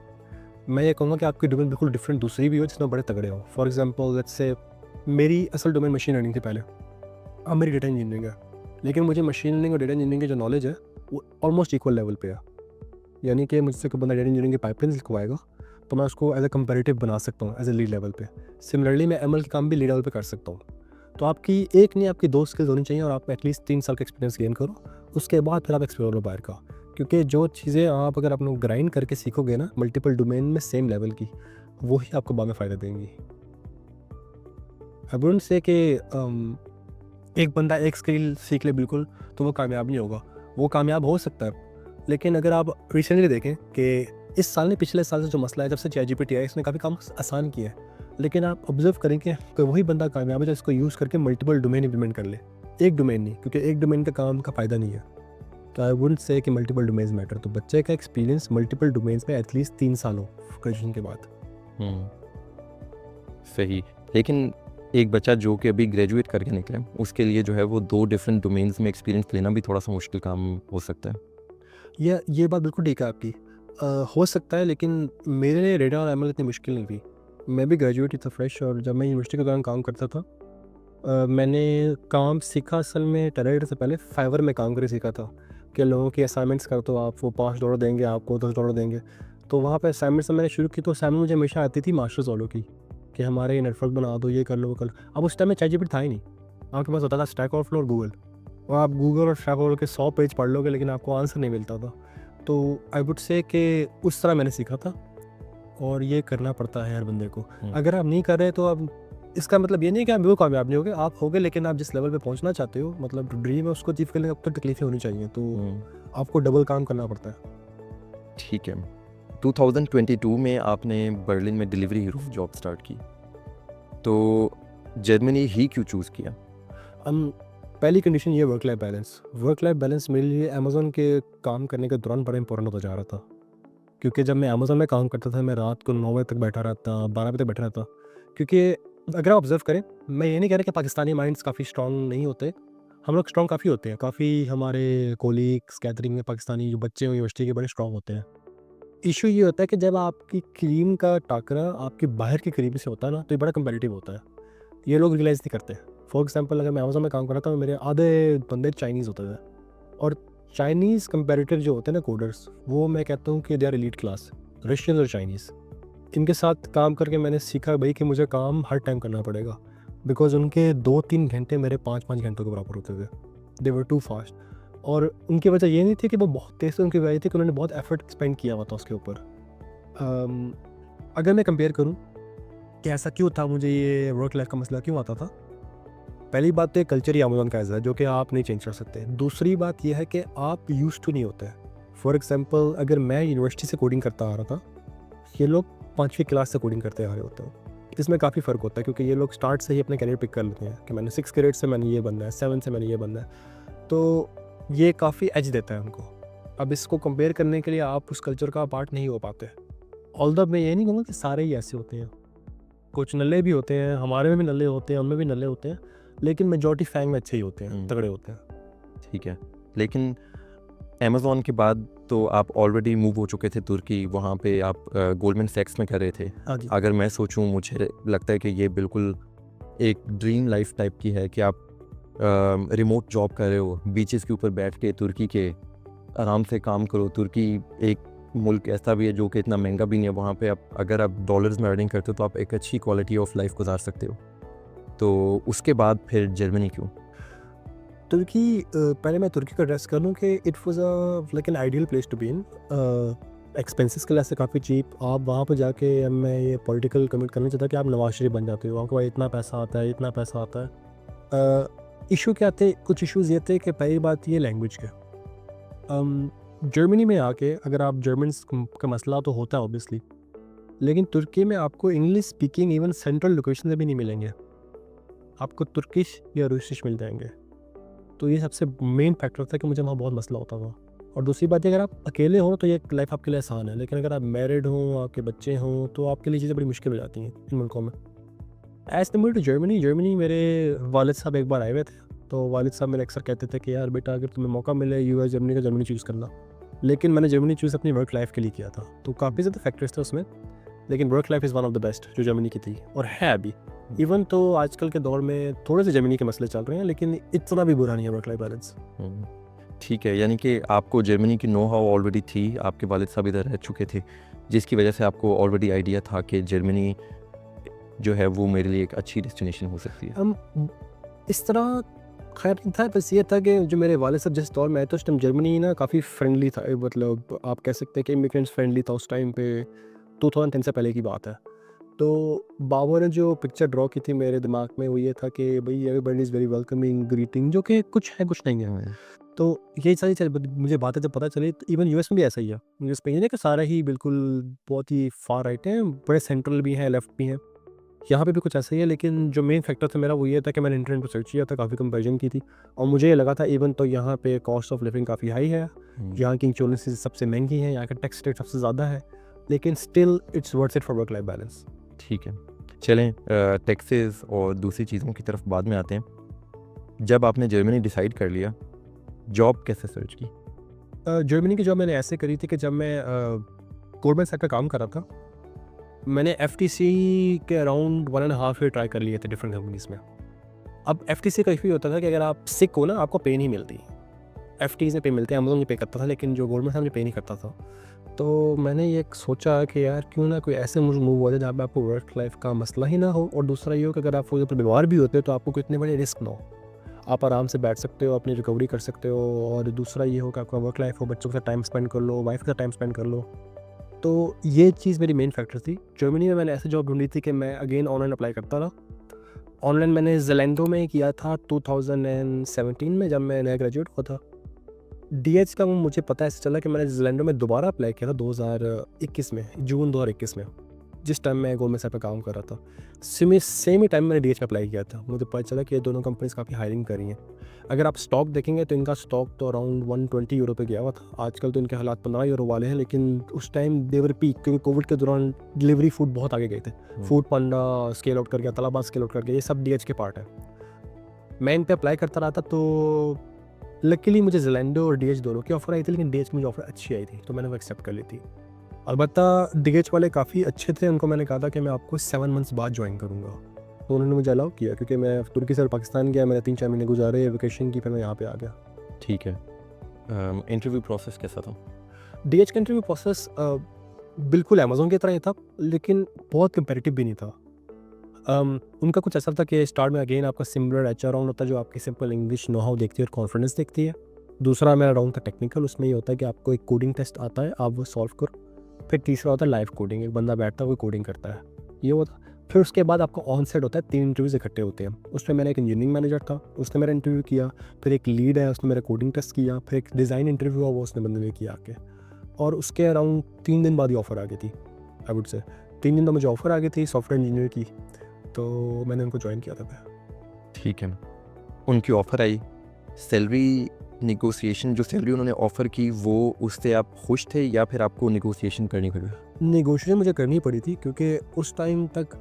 S2: मैं ये कहूँगा कि आपकी डोमेन बिल्कुल डिफरेंट दूसरी भी हो जिसमें बड़े तगड़े हो। फॉर एग्जांपल लेट्स से मेरी असल डोमेन मशीन लर्निंग थी पहले, अब मेरी डेटा इंजीनियरिंग है, लेकिन मुझे मशीन लर्निंग और डेटा इंजीनियरिंग की जो नॉलेज है वो ऑलमोस्ट इक्वल लेवल पे है। यानी कि मुझसे कोई बंदा डेटा इंजीनियरिंग की पाइपलाइन लिखवाएगा तो मैं उसको एज ए कंपैरेटिव बना सकता हूँ एज ए लीड लेवल पे। सिमिलरली मैं एमएल के काम भी लीड लेवल पे कर सकता हूँ। तो आपकी एक नहीं, आपकी 2 स्किल्स होनी चाहिए, और आप एटलीस्ट 3 साल का एक्सपीरियंस गेन करो, उसके बाद फिर आप एक्सप्लोर करो बाहर का। क्योंकि जो चीज़ें आप अगर अपने ग्राइंड करके सीखोगे ना मल्टीपल डोमेन में सेम लेवल की, वही आपको बाद में फ़ायदा देंगी। आई वुडंट से कि एक बंदा एक स्किल सीख ले बिल्कुल तो वो कामयाब नहीं होगा। वो कामयाब हो सकता है, लेकिन अगर आप रिसेंटली देखें कि इस साल नहीं पिछले साल से जो मसला है, जब से ChatGPT आया इसने काफ़ी काम आसान किया है, लेकिन आप ऑब्जर्व करेंगे कि वही बंदा कामयाब है जो इसको यूज़ करके मल्टीपल डोमेन इंप्लीमेंट कर ले, एक डोमेन नहीं, क्योंकि एक डोमेन का काम का फ़ायदा नहीं है। तो आई वुडंट से कि मल्टीपल डोमेन्स मैटर। तो बच्चे का एक्सपीरियंस मल्टीपल डोमेन्स में एटलीस्ट 3 साल हो ग्रेजुएशन के बाद।
S1: सही, लेकिन एक बच्चा जो कि अभी ग्रेजुएट करके निकले, उसके लिए जो है वो 2 डिफरेंट डोमेन्स में एक्सपीरियंस लेना भी थोड़ा सा मुश्किल काम हो सकता है।
S2: ये बात बिल्कुल ठीक है आपकी। हो सकता है, लेकिन मेरे लिए डेटा और एमएल इतनी मुश्किल नहीं थी। मैं भी ग्रेजुएट ही था फ्रेश, और जब मैं यूनिवर्सिटी के दौरान काम करता था मैंने काम सीखा असल में टेराडाटा से पहले फाइवर में काम करके सीखा था कि लोगों की असाइनमेंट्स कर तो आप वो $5 देंगे, आपको $10 देंगे। तो वहाँ पे असाइनमेंट से मैंने शुरू की, तो असाइनमेंट मुझे हमेशा आती थी मास्टर्स वालों की कि हमारे नेटवर्क बना दो, ये कर लो, वो कर लो। अब उस टाइम में ChatGPT था ही नहीं, आपके पास होता था स्टैक ओवरफ्लो और गूगल, और आप गूगल और स्टैक ओवरफ्लो के 100 पेज पढ़ लोगे लेकिन आपको आंसर नहीं मिलता था। तो आई वुड से कि उस तरह मैंने सीखा था, और ये करना पड़ता है हर बंदे को। अगर आप नहीं कर रहे तो अब इसका मतलब ये नहीं कि आप बिल्कुल कामयाब नहीं होगे, आप होगे, लेकिन आप जिस लेवल पे पहुंचना चाहते हो, मतलब ड्रीम है, उसको अचीव करने में अब तक तकलीफें होनी चाहिए, तो आपको डबल काम करना पड़ता है।
S1: ठीक है। 2022 में आपने बर्लिन में डिलीवरी हीरो जॉब स्टार्ट की, तो जर्मनी ही क्यों चूज़ किया?
S2: पहली कंडीशन ये work life balance. Work life balance मेरे लिए अमेज़न के काम करने के दौरान बड़ा इंपॉर्टेंट होता जा रहा था, क्योंकि जब मैं अमेज़न में काम करता था मैं रात को 9 बजे तक बैठा रहता, 12 बजे तक बैठा रहता। क्योंकि अगर आप ऑब्जर्व करें, मैं ये नहीं कह रहा कि पाकिस्तानी माइंड्स काफ़ी स्ट्रॉन्ग नहीं होते, हम लोग स्ट्रॉन्ग काफ़ी होते हैं, काफ़ी हमारे कोलीग्स गैदरिंग में पाकिस्तानी जो बच्चे हैं यूनिवर्सिटी के बड़े स्ट्रॉन्ग होते हैं। इशू ये होता है कि जब आपकी क्रीम का टाकरा आपके बाहर की क्रीम से होता है ना, तो ये बड़ा कंपेटिटिव होता है। ये लोग रियलाइज़ नहीं करते। फॉर एग्जांपल अगर मैं अमेज़न में काम कर रहा था, मेरे आधे बंदे चाइनीज़ होते थे, और चाइनीज़ कंपैरेटर जो होते हैं ना कोडर्स, वो मैं कहता हूँ कि they are elite class, Russian और चाइनीज़। इनके साथ काम करके मैंने सीखा भाई कि मुझे काम हर टाइम करना पड़ेगा, बिकॉज़ उनके 2-3 घंटे मेरे 5-5 घंटों के बराबर होते थे। दे वर टू फास्ट। और उनकी वजह ये नहीं थी कि वो बहुत तेज़ थे, उनकी वजह थी कि उन्होंने बहुत एफर्ट स्पेंड किया हुआ था उसके ऊपर। अगर मैं कंपेयर करूँ कि ऐसा क्यों था, मुझे ये वर्क लाइफ का मसला क्यों आता था, पहली बात तो ये कल्चर ही अमेज़न का ऐसा है जो कि आप नहीं चेंज कर सकते। दूसरी बात ये है कि आप यूज्ड टू नहीं होते। फॉर एग्जांपल अगर मैं यूनिवर्सिटी से कोडिंग करता आ रहा था, ये लोग 5वीं क्लास से कोडिंग करते आ रहे होते हैं। इसमें काफ़ी फ़र्क होता है क्योंकि ये लोग स्टार्ट से ही अपने करियर पिक कर लेते हैं कि मैंने 6th ग्रेड से मैंने ये बनना है, 7 से मैंने ये बनना है। तो ये काफ़ी एज देता है उनको। अब इसको कंपेयर करने के लिए आप उस कल्चर का पार्ट नहीं हो पाते। ऑल्दो मैं ये नहीं कहूँगा कि सारे ही ऐसे होते हैं, कुछ नल्ले भी होते हैं, हमारे में भी नल्ले होते हैं, उनमें भी नल्ले होते हैं, लेकिन मेजॉरिटी फैंग में अच्छे ही होते हैं, तगड़े होते हैं।
S1: ठीक है, लेकिन अमेज़न के बाद तो आप ऑलरेडी मूव हो चुके थे तुर्की, वहाँ पे आप गोल्डमैन सैक्स में कर रहे थे।
S2: हाँ जी।
S1: अगर मैं सोचूं, मुझे लगता है कि ये बिल्कुल एक ड्रीम लाइफ टाइप की है कि आप रिमोट जॉब कर रहे हो, बीचेस के ऊपर बैठ के तुर्की के आराम से काम करो। तुर्की एक मुल्क ऐसा भी है जो कि इतना महंगा भी नहीं है, वहाँ पे आप अगर आप डॉलर्स में अर्निंग करते हो तो आप एक अच्छी क्वालिटी ऑफ लाइफ गुजार सकते हो। तो उसके बाद फिर जर्मनी क्यों?
S2: तुर्की पहले मैं तुर्की का एड्रेस कर लूँ कि it was like an ideal place to be in. Expenses के लिहाज से काफ़ी चीप। आप वहाँ पर जाके, मैं ये पॉलिटिकल कमेंट करना चाहता कि आप नवाज शरीफ बन जाते हो, आपके पास इतना पैसा आता है, इतना पैसा आता है। इशू क्या थे, कुछ इश्यूज़ ये थे कि पहली बात ये लैंग्वेज के। जर्मनी में आके अगर आप जर्मन्स का मसला तो होता है ऑब्वियसली, लेकिन तुर्की में आपको English speaking even central location से भी नहीं मिलेंगे, आपको तुर्किश या रूसिश मिल जाएंगे। तो ये सबसे मेन फैक्टर था कि मुझे वहाँ बहुत मसला होता था। और दूसरी बात है, अगर आप अकेले हो तो ये लाइफ आपके लिए आसान है, लेकिन अगर आप मैरिड हों, आपके बच्चे हों, तो आपके लिए चीज़ें बड़ी मुश्किल हो जाती हैं इन मुल्कों में। एज़ कम्पेयर टू जर्मनी मेरे वालिद साहब एक बार आए हुए थे, तो वालिद साहब मेरे अक्सर कहते थे कि यार बेटा, अगर तुम्हें मौका मिले यूएस जर्मनी का, जर्मनी चूज़ करना। लेकिन मैंने जर्मनी चूज़ अपनी वर्क लाइफ के लिए किया था, तो काफ़ी ज़्यादा फैक्टर्स थे उसमें, लेकिन work life is one of the best जो जर्मनी की थी और है अभी। इवन तो आजकल के दौर में थोड़े से जर्मनी के मसले चल रहे हैं, लेकिन इतना भी बुरा नहीं है वर्क लाइफ बैलेंस।
S1: ठीक है, यानी कि आपको जर्मनी की नो हाउ ऑलरेडी थी, आपके वालिद साहब इधर रह चुके थे, जिसकी वजह से आपको ऑलरेडी आइडिया था कि जर्मनी जो है वो मेरे लिए एक अच्छी डेस्टिनेशन हो सकती है।
S2: इस तरह खैर नहीं था, बस ये था कि जो मेरे वालिद साहब जिस दौर में आए थे उस टाइम जर्मनी ना काफ़ी फ्रेंडली था, मतलब आप कह सकते हैं कि इमिग्रेंट्स फ्रेंडली था उस टाइम पे। 2010 से पहले की बात है। तो बाबा ने जो पिक्चर ड्रॉ की थी मेरे दिमाग में, वो ये था कि भाई everybody is very welcoming, greeting, जो कि कुछ है कुछ नहीं है। तो ये सारी मुझे बातें जब पता चली, तो इवन यूएस में भी ऐसा ही है। यूएस में ये नहीं कि सारा ही बिल्कुल बहुत ही फार राइट हैं, बड़े सेंट्रल भी हैं, लेफ्ट भी हैं। यहाँ पे भी कुछ ऐसा ही है, लेकिन जो मेन फैक्टर था मेरा वो ये था कि मैंने इंटरनेट पर सर्च किया था, काफ़ी कंपैरिजन की थी, और मुझे ये लगा था इवन तो यहाँ पे कॉस्ट ऑफ लिविंग काफ़ी हाई है, यहाँ की इंश्योरेंसेस सबसे महंगी हैं, यहाँ का टैक्स रेट सबसे ज़्यादा है, लेकिन still it's worth it for work life balance.
S1: ठीक है, चलें टैक्सेस और दूसरी चीज़ों की तरफ बाद में आते हैं। जब आपने जर्मनी डिसाइड कर लिया, जॉब कैसे सर्च की?
S2: जर्मनी की जॉब मैंने ऐसे करी थी कि जब मैं गोल्डमैन सैक्स का काम कर रहा था, मैंने एफटीसी के अराउंड 1.5 ईयर ट्राई कर लिए थे डिफरेंट कंपनीज़ में। अब एफटीसी का इशू होता था कि अगर आप सिक हो ना, आपको पे नहीं मिलती। एफटीज़ में पे मिलते हैं, अमेज़न में पे करता था, लेकिन जो गोल्डमैन सैक्स में पे नहीं करता था। तो मैंने ये सोचा कि यार क्यों ना कोई ऐसे मूव हो जाए जहाँ पे आपको वर्क लाइफ का मसला ही ना हो, और दूसरा ये हो कि अगर आप फॉर बीमार भी होते हो तो आपको कोई इतने बड़े रिस्क ना हो, आप आराम से बैठ सकते हो, अपनी रिकवरी कर सकते हो, और दूसरा ये हो कि आपका वर्क लाइफ हो, बच्चों के साथ टाइम स्पेंड कर लो, वाइफ के साथ टाइम स्पेंड कर लो। तो ये चीज़ मेरी मेन फैक्टर थी। जर्मनी में मैंने ऐसे जॉब ढूंढी थी कि मैं अगेन ऑनलाइन अप्लाई करता रहा। ऑनलाइन मैंने ज़ेलेंडो में किया था 2017 में, जब मैं नया ग्रेजुएट हुआ था। डीएच का मुझे पता ऐसे चला कि मैंने ज़ेलेंडो में दोबारा अप्लाई किया था 2021 में, जून 2021 में, जिस टाइम मैं गोल्डमैन सैक्स पे काम कर रहा था। सेम ही टाइम मैंने डीएच में अप्लाई किया था। मुझे पता चला कि ये दोनों कंपनीज काफ़ी हायरिंग कर रही हैं। अगर आप स्टॉक देखेंगे तो इनका स्टॉक तो अराउंड 120 यूरो पे गया हुआ था। आजकल तो इनके हालात 15 यूरो वाले हैं, लेकिन उस टाइम देवर पीक, क्योंकि कोविड के दौरान डिलीवरी फूड बहुत आगे गए थे। फूड पांडा स्केल आउट कर गया, तलाबा स्केल आउट कर गया, ये सब डीएच के पार्ट है। मैं इन पे अप्लाई करता रहा था, तो लकीली मुझे ज़ेलेंडो और डीएच दोनों की ऑफ़र आई थी, लेकिन डीएच की मुझे ऑफ़र अच्छी आई थी, तो मैंने वो एक्सेप्ट कर ली थी। अलबत्ता डीएच वाले काफ़ी अच्छे थे, उनको मैंने कहा था कि मैं आपको 7 मंथ्स बाद जॉइन करूँगा, तो उन्होंने मुझे अलाउ किया, क्योंकि मैं तुर्की से और पाकिस्तान गया, मैंने 3-4 महीने गुजारे वेकेशन की, फिर मैं यहाँ पे आ गया।
S1: ठीक है। इंटरव्यू प्रोसेस कैसा था?
S2: डीएच का इंटरव्यू प्रोसेस बिल्कुल अमेज़न की तरह ही था, लेकिन बहुत कंपैरेटिव भी नहीं था। उनका कुछ ऐसा था कि स्टार्ट में अगेन आपका सिमिलर एचआर राउंड होता है, जो आपकी सिंपल इंग्लिश नो हाउ देखती है और कॉन्फिडेंस देखती है। दूसरा मेरा राउंड था टेक्निकल, उसमें ये होता है कि आपको एक कोडिंग टेस्ट आता है, आप वो सॉल्व करो। फिर तीसरा होता है लाइव कोडिंग, एक बंदा बैठता है वो कोडिंग करता है, ये होता। फिर उसके बाद आपका ऑन सेट होता है, 3 इंटरव्यूज़ इकट्ठे होते हैं। उसमें मेरा एक इंजीनियरिंग मैनेजर था, उसने मेरा इंटरव्यू किया। फिर एक लीड है, उसने मेरा कोडिंग टेस्ट किया। फिर एक डिज़ाइन इंटरव्यू हुआ, वो उसने बंदे ने किया आके। और उसके अराउंड 3 दिन बाद ही ऑफ़र आ गई थी, आई वुड से 3 दिन तो मुझे ऑफ़र आ गई थी सॉफ्टवेयर इंजीनियर की, तो मैंने उनको ज्वाइन किया था फिर।
S1: ठीक है। उनकी ऑफ़र आई, सैलरी नेगोशिएशन जो सैलरी उन्होंने ऑफ़र की वो उससे आप खुश थे या फिर आपको नेगोशिएशन करनी पड़ी?
S2: नेगोशिएशन मुझे करनी पड़ी थी, क्योंकि उस टाइम तक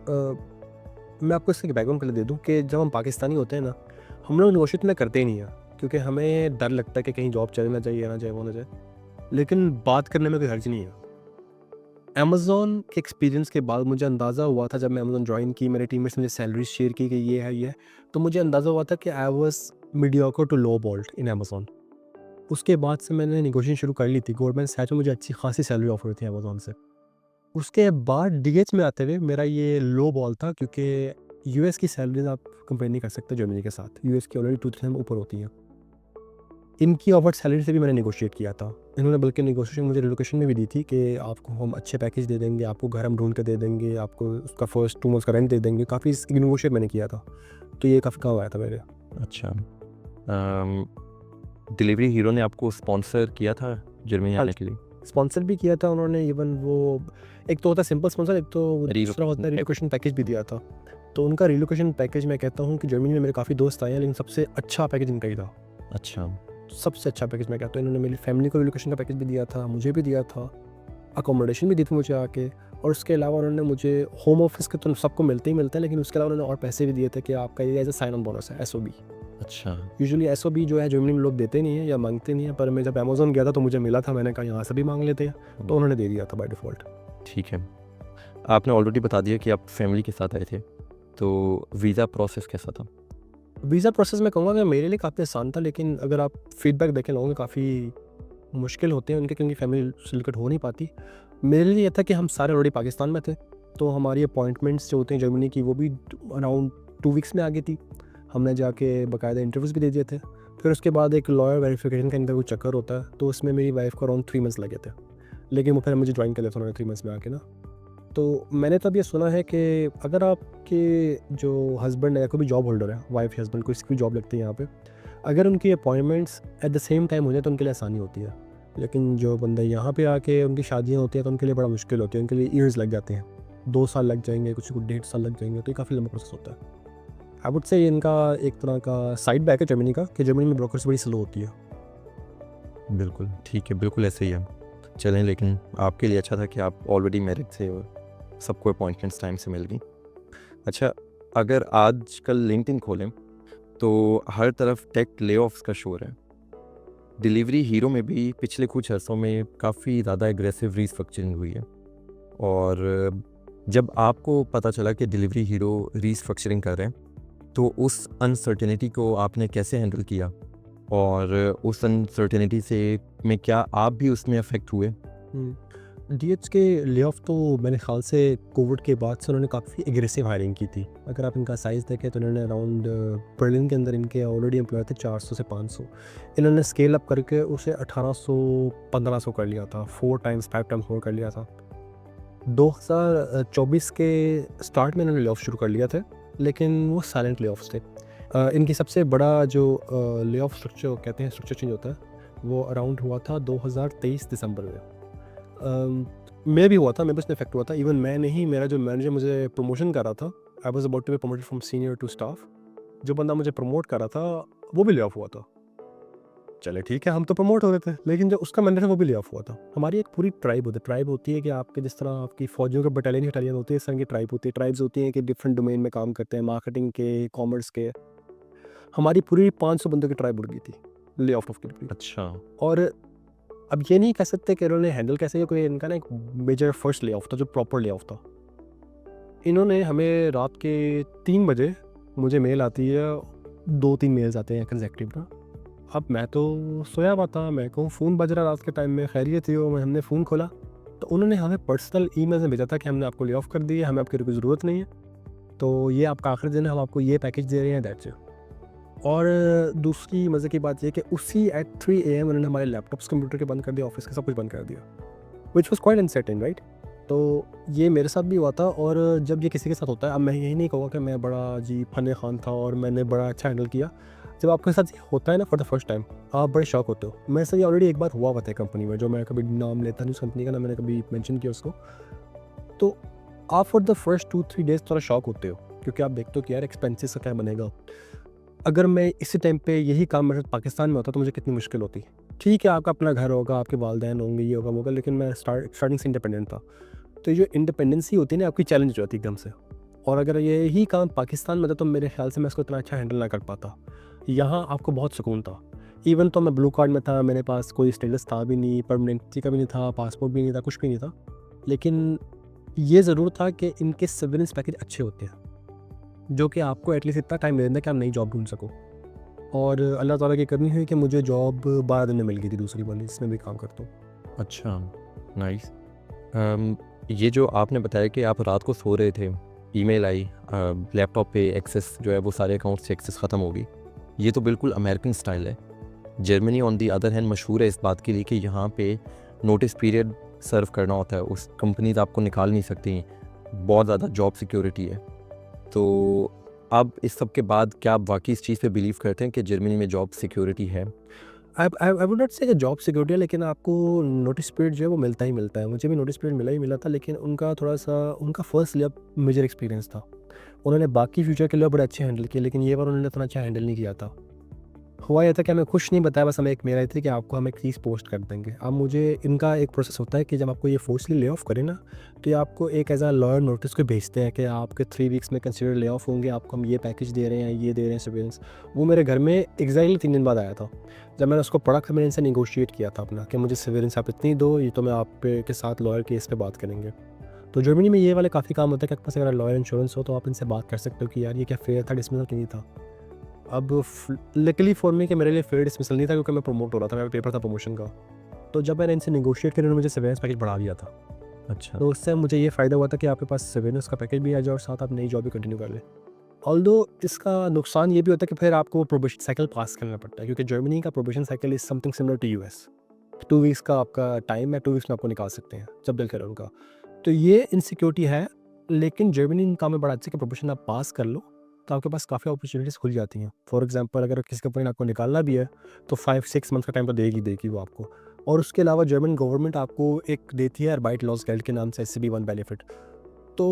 S2: मैं आपको इसका बैकग्राउंड पहले दे दूँ कि जब हम पाकिस्तानी होते हैं ना, हम लोग नेगोशिएट में करते ही नहीं हैं, क्योंकि हमें डर लगता है कि कहीं जॉब चले ना जाए, ये ना जाए, वो ना जाए। लेकिन बात करने में कोई हर्ज नहीं है। अमेज़न के एक्सपीरियंस के बाद मुझे अंदाज़ा हुआ था, जब मैं अमेज़न ज्वाइन की, मेरे टीममेट्स ने मुझे सैलरी शेयर की कि ये है, ये है, तो मुझे अंदाज़ा हुआ था कि I was mediocre to lowballed in Amazon. उसके बाद से मैंने नेगोशिएशन शुरू कर ली थी। गवर्नमेंट सच में मुझे अच्छी खासी सैलरी ऑफ़र हुई थी अमेज़न से। उसके बाद डीएच में आते हुए मेरा ये लो बॉल था, क्योंकि यूएस की सैलरीज़ आप कंपेयर नहीं कर सकते जर्मनी के साथ। यूएस की ऑलरेडी 2-3 ऊपर होती हैं। इनकी ऑफर्ड सैलरी से भी मैंने नेगोशिएट किया था। इन्होंने बल्कि नेगोशिएशन मुझे रिलोकेशन में भी दी थी कि आपको हम अच्छे पैकेज दे देंगे, आपको घर हम ढूँढ के दे देंगे, आपको उसका फर्स्ट 2 मंथ्स का रेंट दे देंगे। काफ़ी नेगोशिएट मैंने किया था। तो ये काफ़ी काम आया था मेरे।
S1: अच्छा। डिलीवरी हीरो ने आपको स्पॉन्सर किया था जर्मनी
S2: हाँ,
S1: आने के लिए?
S2: स्पॉन्सर भी किया था उन्होंने। इवन वो एक तो होता है सिंपल स्पॉन्सर, एक तो दूसरा होता है रिलोकेशन पैकेज भी दिया था। तो उनका रिलोकेशन पैकेज मैं कहता हूँ कि जर्मनी में मेरे काफ़ी दोस्त आए हैं, लेकिन सबसे अच्छा पैकेज इनका ही था।
S1: अच्छा।
S2: सबसे अच्छा पैकेज मैं कहता हूँ, इन्होंने मेरी फैमिली को रिलोकेशन का पैकेज भी दिया था, मुझे भी दिया था, अकोमोडेशन भी दी थी मुझे आके, और उसके अलावा उन्होंने मुझे होम ऑफिस के तो सबको मिलते ही मिलते हैं, लेकिन उसके अलावा उन्होंने और पैसे भी दिए थे कि आपका ये as a sign on bonus है, एसओबी।
S1: अच्छा।
S2: यूजुअली एसओबी जो है जर्मनी में लोग देते नहीं है या मांगते नहीं है, पर मैं जब अमेज़न गया था तो मुझे मिला था, मैंने कहा यहाँ से भी मांग लेते हैं, तो उन्होंने दे दिया था बाय डिफ़ॉल्ट।
S1: ठीक है। आपने ऑलरेडी बता दिया कि आप फैमिली के साथ आए थे, तो वीज़ा प्रोसेस कैसा था?
S2: वीज़ा प्रोसेस मैं कहूँगा कि मेरे लिए काफ़ी आसान था, लेकिन अगर आप फीडबैक देखें लोगों के, काफ़ी मुश्किल होते हैं उनके, क्योंकि फैमिली से निकट हो नहीं पाती। मेरे लिए ये था कि हम सारे ऑलरेडी पाकिस्तान में थे, तो हमारी अपॉइंटमेंट्स जो होते हैं जर्मनी की, वो भी अराउंड 2 वीक्स में आ गई थी। हमने जाके बाकायदा इंटरव्यूज़ भी दे दिए थे। फिर उसके बाद एक लॉयर वेरिफिकेशन का इनका कोई चक्कर होता है, तो उसमें मेरी वाइफ को अराउंड 3 मंथ्स लगे थे, लेकिन वो फिर मुझे ज्वाइन कर लिया था उन्होंने 3 मंथ्स में आके ना। तो मैंने तब ये सुना है कि अगर आपके जो हस्बैंड है या कोई भी जॉब होल्डर है, वाइफ या हस्बैंड, किसी की भी जॉब लगती है यहाँ पे, अगर उनकी appointments at the same time हो जाए तो उनके लिए आसानी होती है। लेकिन जो बंदे यहाँ पे आके उनकी शादियाँ होती हैं तो उनके लिए बड़ा मुश्किल होती है, उनके लिए ईयर्स लग जाते हैं, 2 साल लग जाएंगे, कुछ को 1.5 साल लग जाएंगे, तो ये काफ़ी लंबा प्रोसेस होता है। आई वुड से इनका एक तरह का साइड बैक है जर्मनी का, कि जर्मनी में ब्रोकर्स बड़ी स्लो होती है।
S1: बिल्कुल, ठीक है, बिल्कुल ऐसे ही है। चलें, लेकिन आपके लिए अच्छा था कि आप ऑलरेडी मैरिड थे और सबको अपॉइंटमेंट्स टाइम से मिल गई। अच्छा, अगर आजकल लिंक्डइन खोलें तो हर तरफ टेक ले-ऑफ्स का शोर है। डिलीवरी हीरो में भी पिछले कुछ अरसों में काफ़ी ज़्यादा एग्रेसिव रीस्ट्रक्चरिंग हुई है, और जब आपको पता चला कि डिलीवरी हीरो रीस्ट्रक्चरिंग कर रहे हैं, तो उस अनसर्टेनिटी को आपने कैसे हैंडल किया? और उस अनसर्टेनिटी से में क्या आप भी उसमें अफेक्ट हुए?
S2: डीएच के ले-ऑफ तो मेरे ख्याल से कोविड के बाद से उन्होंने काफ़ी एग्रेसिव हायरिंग की थी। अगर आप इनका साइज़ देखें तो इन्होंने अराउंड बर्लिन के अंदर इनके ऑलरेडी एम्प्लॉय थे 400 से 500। इन्होंने स्केल अप करके उसे 1800 1500 कर लिया था, 4 टाइम्स 5 टाइम्स more कर लिया था। 2024 के स्टार्ट में इन्होंने ले-ऑफ शुरू कर लिया थे, लेकिन वो साइलेंट ले-ऑफ्स थे। इनकी सबसे बड़ा जो ले-ऑफ स्ट्रक्चर कहते हैं, स्ट्रक्चर चेंज होता है, वो अराउंड हुआ था 2023 दिसंबर में। मैं भी हुआ था, मैं बस इफेक्ट हुआ था। इवन मैं नहीं, मेरा जो मैनेजर मुझे प्रमोशन कर रहा था, I was about to be promoted from senior to staff, जो बंदा मुझे प्रमोट कर रहा था वो भी ले ऑफ हुआ था। चले ठीक है, हम तो प्रमोट हो रहे थे, लेकिन जो उसका मैनेजर वो भी ले ऑफ हुआ था। हमारी एक पूरी ट्राइब होती है कि आपके जिस तरह आपकी फौजियों के बटालियन होती है, इस तरह की ट्राइब होती है। ट्राइब्स होती हैं कि डिफरेंट डोमेन में काम करते हैं, मार्केटिंग के, कॉमर्स के। हमारी पूरी 500 बंदों की ट्राई उड़ गई थी ले ऑफ के लिए।
S1: अच्छा।
S2: और अब ये नहीं कह सकते कि इन्होंने हैंडल कैसे किया, कोई इनका ना एक मेजर फर्स्ट ले ऑफ था जो प्रॉपर ले ऑफ था। इन्होंने हमें रात के 3 बजे मुझे मेल आती है, 2-3 मेल्स आते हैं कंसेक्टिव ना। अब मैं तो सोया हुआ था, मैं कहूँ फ़ोन बज रहा रात के टाइम में, खैरियत थी वो, हमने फ़ोन खोला तो उन्होंने हमें पर्सनल ईमेल में भेजा था कि हमने आपको ले ऑफ कर दिया, हमें आपकी कोई ज़रूरत नहीं है, तो ये आपका आखिरी दिन है, हम आपको ये पैकेज दे रहे हैं, दैट्स इट। और दूसरी मज़े की बात ये कि उसी एट 3 AM उन्होंने हमारे लैपटॉप्स कंप्यूटर के बंद कर दिया, ऑफिस का सब कुछ बंद कर दिया, which was quite uncertain right. तो ये मेरे साथ भी हुआ था। और जब ये किसी के साथ होता है, अब मैं यही नहीं कहूँगा कि मैं बड़ा जी फन खान था और मैंने बड़ा अच्छा हैंडल किया। जब आपके साथ ये होता है ना फॉर द फर्स्ट टाइम, आप बड़े शॉक होते हो। मेरे साथ ये ऑलरेडी एक बार हुआ था कंपनी में, जो मैं कभी नाम लेता नहीं उस कंपनी का, ना मैंने कभी मेंशन किया उसको। तो आप फॉर द फर्स्ट 2-3 डेज़ थोड़ा शॉक होते हो, क्योंकि आप देखते हो कि यार एक्सपेंसेस का क्या बनेगा। अगर मैं इसी टाइम पे यही काम मेरे साथ पाकिस्तान में होता तो मुझे कितनी मुश्किल होती। ठीक है, आपका अपना घर होगा, आपके वालिदैन होंगे, ये होगा वो होगा, लेकिन मैं स्टार्टिंग से इंडिपेंडेंट था। तो ये जो इंडिपेंडेंसी होती है ना, आपकी चैलेंज हो जाती है एकदम से। और अगर यही काम पाकिस्तान में था तो मेरे ख्याल से मैं इसको इतना अच्छा हैंडल ना कर पाता। यहाँ आपको बहुत सुकून था। इवन तो मैं ब्लू कार्ड में था, मेरे पास कोई स्टेटस था भी नहीं, परमानेंसी का भी नहीं था, पासपोर्ट भी नहीं था, कुछ भी नहीं था। लेकिन ये ज़रूर था कि इनके सेवरेंस पैकेज अच्छे होते हैं, जो कि आपको एटलीस्ट इतना टाइम दे देना कि आप नई जॉब ढूंढ सको। और अल्लाह ताला की करनी हुई कि मुझे जॉब 12 दिन में मिल गई थी, दूसरी वाली जिसमें भी काम करता हूँ।
S1: अच्छा, नाइस। ये जो आपने बताया कि आप रात को सो रहे थे, ईमेल आई, लैपटॉप पे एक्सेस जो है वो सारे अकाउंट से एक्सेस ख़त्म हो गई, ये तो बिल्कुल अमेरिकन स्टाइल है। Germany on the other hand मशहूर है इस बात के लिए कि यहाँ पे नोटिस पीरियड सर्व करना होता है, उस कंपनीज आपको निकाल नहीं सकती, बहुत ज़्यादा जॉब सिक्योरिटी है। तो अब इस सब के बाद क्या आप वाकई इस चीज़ पे बिलीव करते हैं कि जर्मनी में जॉब सिक्योरिटी है?
S2: आई वुड नॉट से कि जॉब सिक्योरिटी है, लेकिन आपको नोटिस पीरियड जो है वो मिलता ही मिलता है। मुझे भी नोटिस पीरियड मिला ही मिला था, लेकिन उनका थोड़ा-सा उनका फर्स्ट लेप मेजर एक्सपीरियंस था। उन्होंने बाकी फ्यूचर के लिए बड़े अच्छे हैंडल किए, लेकिन ये बार उन्होंने इतना अच्छा हैंडल नहीं किया था। हुआ ये था कि हमें कुछ नहीं बताया, बस हमें एक मेल आई थी कि आपको हम एक चीज़ पोस्ट कर देंगे। अब मुझे इनका एक प्रोसेस होता है कि जब आपको ये फोर्सली ले ऑफ करें ना, तो ये आपको एक एज़ अ लॉयर नोटिस को भेजते हैं कि आपके 3 वीक्स में कंसिडर ले ऑफ होंगे, आपको हम ये पैकेज दे रहे हैं, ये दे रहे हैं सर्विलेंस। वो मेरे घर में एग्जैक्टली 3 दिन बाद आया था। जब मैंने उसको पढ़ा था, मैंने इनसे निगोशिएट किया था अपना कि मुझे सर्विलेंस आप इतनी दो, ये तो मैं आप पे के साथ लॉयर केस पे बात करेंगे। तो जर्मनी में ये वाले काफ़ी काम होता है कि आपके पास अगर लॉयर इंश्योरेंस हो तो आप इनसे बात कर सकते हो कि यार ये क्या फेयर था, डिसमिसल कि नहीं था। अब लकीली फॉर मी कि मेरे लिए फेयर डिसमिसल नहीं था, क्योंकि मैं प्रमोट हो रहा था, मेरा पेपर था प्रमोशन का। तो जब मैंने इनसे नेगोशिएट किया, उन्होंने मुझे सर्विलेंस पैकेज बढ़ा दिया था।
S1: अच्छा।
S2: तो उससे मुझे ये फ़ायदा हुआ था कि आपके पास सर्विलेंस का पैकेज भी आ जाए और साथ आप नई जॉब भी कंटिन्यू कर लें। ऑल्दो इसका नुकसान ये भी होता है कि फिर आपको प्रोबेशन साइकिल पास करना पड़ता है, क्योंकि जर्मनी का probation cycle is something similar to US. 2 weeks का आपका टाइम है, 2 वीक्स में आपको निकाल सकते हैं जब दिल करे उनका। तो ये इनसिक्योरिटी है, लेकिन जर्मनी इन काम में बड़ा अच्छा है कि प्रोबेशन आप पास कर लो तो आपके पास काफ़ी अपॉर्चुनिटीज़ खुल जाती हैं। फॉर एग्जांपल अगर किसी कंपनी ने आपको निकालना भी है तो 5-6 मंथ का टाइम तो देगी वो आपको। और उसके अलावा जर्मन गवर्नमेंट आपको एक देती है अर्बाइट लॉस गेल्ड के नाम से, SCB1 बेनिफिट। तो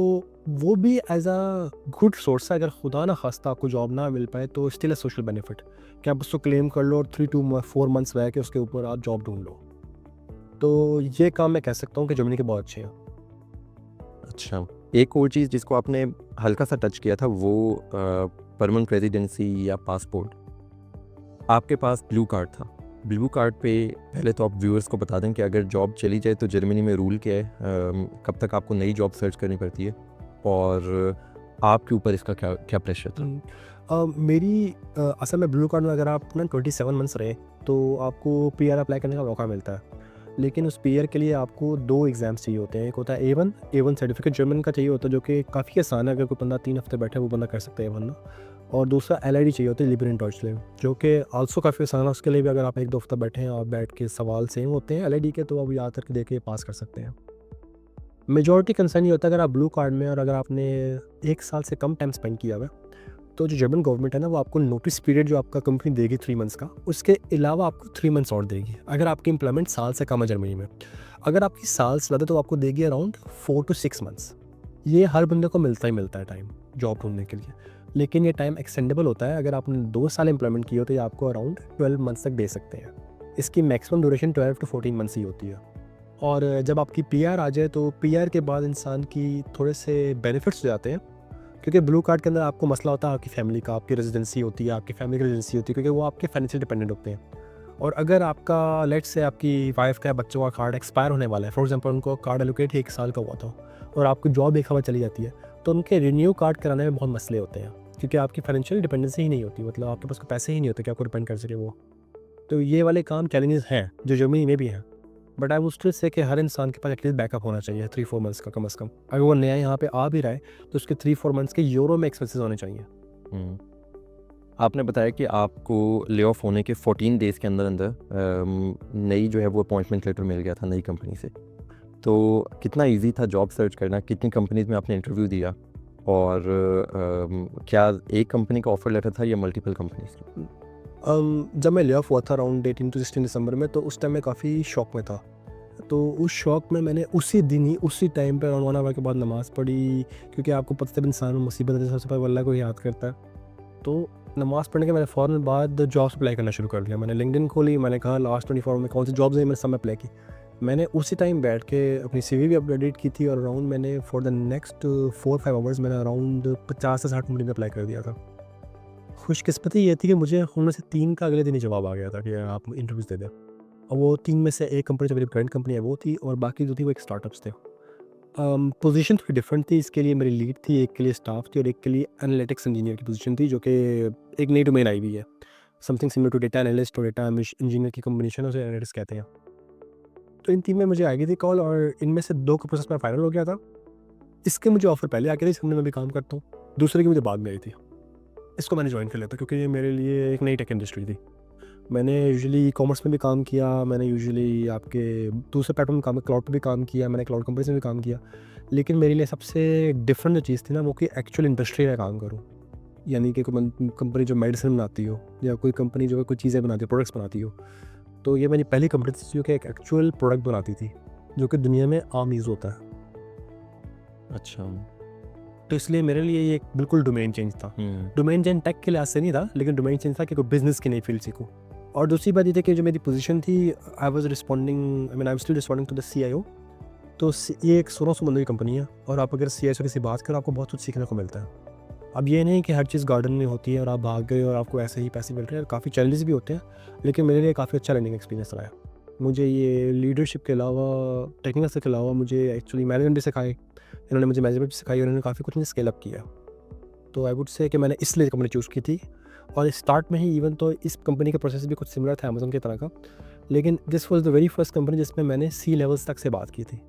S2: वो भी एज अ गुड सोर्स है, अगर खुदा ना खास्ता आपको जॉब ना मिल पाए तो स्टिल अ सोशल बेनिफिट कि आप उसको क्लेम कर लो और 3-4 मंथ्स रह के उसके ऊपर आप जॉब ढूंढ लो। तो ये काम मैं कह सकता हूँ कि जर्मनी के बहुत अच्छे हैं।
S1: अच्छा, एक और चीज़ जिसको आपने हल्का सा टच किया था वो परमानेंट रेजिडेंसी या पासपोर्ट। आपके पास ब्लू कार्ड था। ब्लू कार्ड पे पहले तो आप व्यूअर्स को बता दें कि अगर जॉब चली जाए तो जर्मनी में रूल क्या है, कब तक आपको नई जॉब सर्च करनी पड़ती है और आपके ऊपर इसका क्या क्या प्रेशर था?
S2: असल में ब्लू कार्ड में अगर आप ना 27 मंथ्स रहे तो आपको PR अप्लाई करने का मौका मिलता है। लेकिन उस PR के लिए आपको 2 एग्ज़ाम्स चाहिए होते हैं। एक होता है A1 सर्टिफिकेट जर्मन का चाहिए होता है, जो कि काफ़ी आसान है, अगर कोई बंदा 3 हफ्ते बैठा है वो बंदा कर सकता है A1 ना। और दूसरा LID चाहिए होता है, लिबरेंट डॉइचलैंड, जो कि आल्सो काफ़ी आसान है। उसके लिए भी अगर आप 1-2 हफ्ता बैठे हैं और बैठ के सवाल सेम होते हैं LID के, तो आप याद करके दे के पास कर सकते हैं। मेजॉरिटी कंसर्न ये होता है अगर आप ब्लू कार्ड में और अगर आपने 1 साल से कम टाइम स्पेंड किया हुआ है, तो जो जर्मन गवर्नमेंट है ना, वो आपको नोटिस पीरियड जो आपका कंपनी देगी 3 मंथ्स का, उसके अलावा आपको 3 मंथ्स और देगी अगर आपकी एम्प्लॉयमेंट साल से कम है जर्मनी में। अगर आपकी साल से ज़्यादा तो आपको देगी अराउंड 4 to 6 मंथ्स। ये हर बंदे को मिलता ही मिलता है टाइम जॉब ढूंढने के लिए, लेकिन ये टाइम एक्सटेंडेबल होता है। अगर आपने 2 साल एम्प्लॉयमेंट की हो तो ये आपको अराउंड 12 मंथ्स तक दे सकते हैं। इसकी मैक्सिमम ड्यूरेशन 12 to 14 मंथ्स ही होती है। और जब आपकी PR आ जाए तो PR के बाद इंसान की थोड़े से बेनिफिट्स हो जाते हैं। क्योंकि ब्लू कार्ड के अंदर आपको मसला होता है आपकी फैमिली का, आपकी रेजिडेंसी होती है, आपकी फैमिली की रेजिडेंसी होती है, क्योंकि वो आपके फाइनेंशियल डिपेंडेंट होते हैं। और अगर आपका लेट्स से आपकी वाइफ का बच्चों का कार्ड एक्सपायर होने वाला है, फॉर एग्जांपल उनको कार्ड एलोकेट 1 साल का हुआ था और आपकी जॉब एक हवा चली जाती है, तो उनके रिन्यू कार्ड कराने में बहुत मसले होते हैं, क्योंकि आपकी फाइनेंशियल डिपेंडेंसी ही नहीं होती, मतलब आपके पास कोई पैसे ही नहीं होते कि आपको डिपेंड कर सके वो। तो ये वाले काम चैलेंजेस हैं जो जर्मनी में भी हैं, but I would still say कि हर इंसान के पास एटलीस्ट बैकअप होना चाहिए 3-4 मंथ्स का कम से कम। अगर वो नया यहाँ पे आ भी रहा है तो उसके 3-4 मंथ्स के यूरो में एक्सपेंसेस होने चाहिए।
S1: हम्म। आपने बताया कि आपको ले ऑफ होने के 14 डेज़ के अंदर अंदर नई जो है वो अपॉइंटमेंट लेटर मिल गया था नई कंपनी से। तो कितना इजी था जॉब सर्च करना, कितनी कंपनीज में आपने इंटरव्यू दिया, और क्या एक कंपनी का ऑफर लेटर था या मल्टीपल कंपनीज की?
S2: जब मैं ले ऑफ हुआ था अराउंड 18 to 16 दिसंबर में, तो उस टाइम मैं काफ़ी शॉक में था। तो उस शॉक में मैंने उसी दिन ही उसी टाइम पे अराउंड 1 आवर के बाद नमाज़ पढ़ी, क्योंकि आपको पता है जब इंसान में मुसीबत है तो सबसे पहले अल्लाह को याद करता है। तो नमाज़ पढ़ने के मैंने फ़ौरन बाद जॉब्स अप्लाई करना शुरू कर दिया। मैंने लिंक्डइन खोली, मैंने कहा लास्ट 24 में कौन सी जॉब्स हैं, मैंने सब में अप्लाई की। मैंने उसी टाइम बैठ के अपनी सीवी भी अपडेट की थी, और अराउंड मैंने फॉर द नेक्स्ट 4-5 आवर्स मैंने अराउंड 50 से 60 कंपनी में अप्लाई कर दिया था। खुशकिस्मती ये थी कि मुझे उनमें से 3 का अगले दिन ही जवाब आ गया था कि आप इंटरव्यूज़ दे दें, और वो 3 में से एक कंपनी जो मेरी करंट कंपनी है वो थी, और बाकी जो थी वो एक स्टार्टअप्स थे। पोजीशन थोड़ी डिफरेंट थी, इसके लिए मेरी लीड थी, एक के लिए स्टाफ थी और एक के लिए एनालिटिक्स इंजीनियर की पोजीशन थी, जो कि एक नई डोमेन आई हुई है, something similar to data analyst और डेटा इंजीनियर की कॉम्बिनेशन है, उसे एनालिटिक्स कहते हैं। तो इन 3 में मुझे आ गई थी कॉल, और इनमें से 2 का प्रोसेस मेरा फाइनल हो गया था। इसके मुझे ऑफर पहले आ गया था, इस कंपनी में भी काम करता हूँ, दूसरे की मुझे बाद में आई थी। इसको मैंने ज्वाइन कर लिया था क्योंकि ये मेरे लिए एक नई टेक इंडस्ट्री थी। मैंने यूजुअली ई कॉमर्स में भी काम किया, मैंने यूजुअली आपके दूसरे प्लेटफॉर्म में काम, क्लाउड पे भी काम किया, मैंने क्लाउड कंपनीज में भी काम किया। लेकिन मेरे लिए सबसे डिफरेंट जो चीज़ थी ना, वो कि एक्चुअल इंडस्ट्री में काम करूँ। यानी कि कोई कंपनी जो मेडिसिन बनाती हो, या कोई कंपनी जो कोई चीज़ें बनाती हो, प्रोडक्ट्स बनाती हो। तो ये मेरी पहली कंपनी थी जो कि एक एक्चुअल प्रोडक्ट बनाती थी, जो कि दुनिया में आम यूज़ होता है।
S1: अच्छा।
S2: तो इसलिए मेरे लिए ये एक बिल्कुल डोमेन चेंज था। डोमेन चेंज टेक के लिहाज से नहीं था, लेकिन डोमेन चेंज था कि कोई बिजनेस की नई फील्ड सीखूँ। और दूसरी बात ये थी कि जो मेरी पोजीशन थी, I was responding, I am still responding to the CIO. तो ये एक 1600 बंदों की कंपनी है, और आप अगर सीआईओ से किसी बात करो, आपको बहुत कुछ सीखने को मिलता है। अब ये नहीं कि हर चीज़ गार्डन में होती है और आप भाग गए और आपको ऐसे ही पैसे मिल रहे हैं, काफ़ी चैलेंजेस भी होते हैं, लेकिन मेरे लिए काफ़ी अच्छा लर्निंग एक्सपीरियंस रहा है। मुझे ये लीडरशिप के अलावा, टेक्निकल से के अलावा, मुझे एक्चुअली मैनेजमेंट भी सिखाई। इन्होंने मुझे मैनेजमेंट भी सिखाई और इन्होंने काफ़ी कुछ मुझे स्केल अप किया। तो आई वुड से कि मैंने इसलिए कंपनी चूज़ की थी। और स्टार्ट में ही इवन तो इस कंपनी का प्रोसेस भी कुछ सिमिलर था अमेज़न की तरह का, लेकिन this was the very first company जिसमें मैंने सी लेवल्स तक से बात की थी।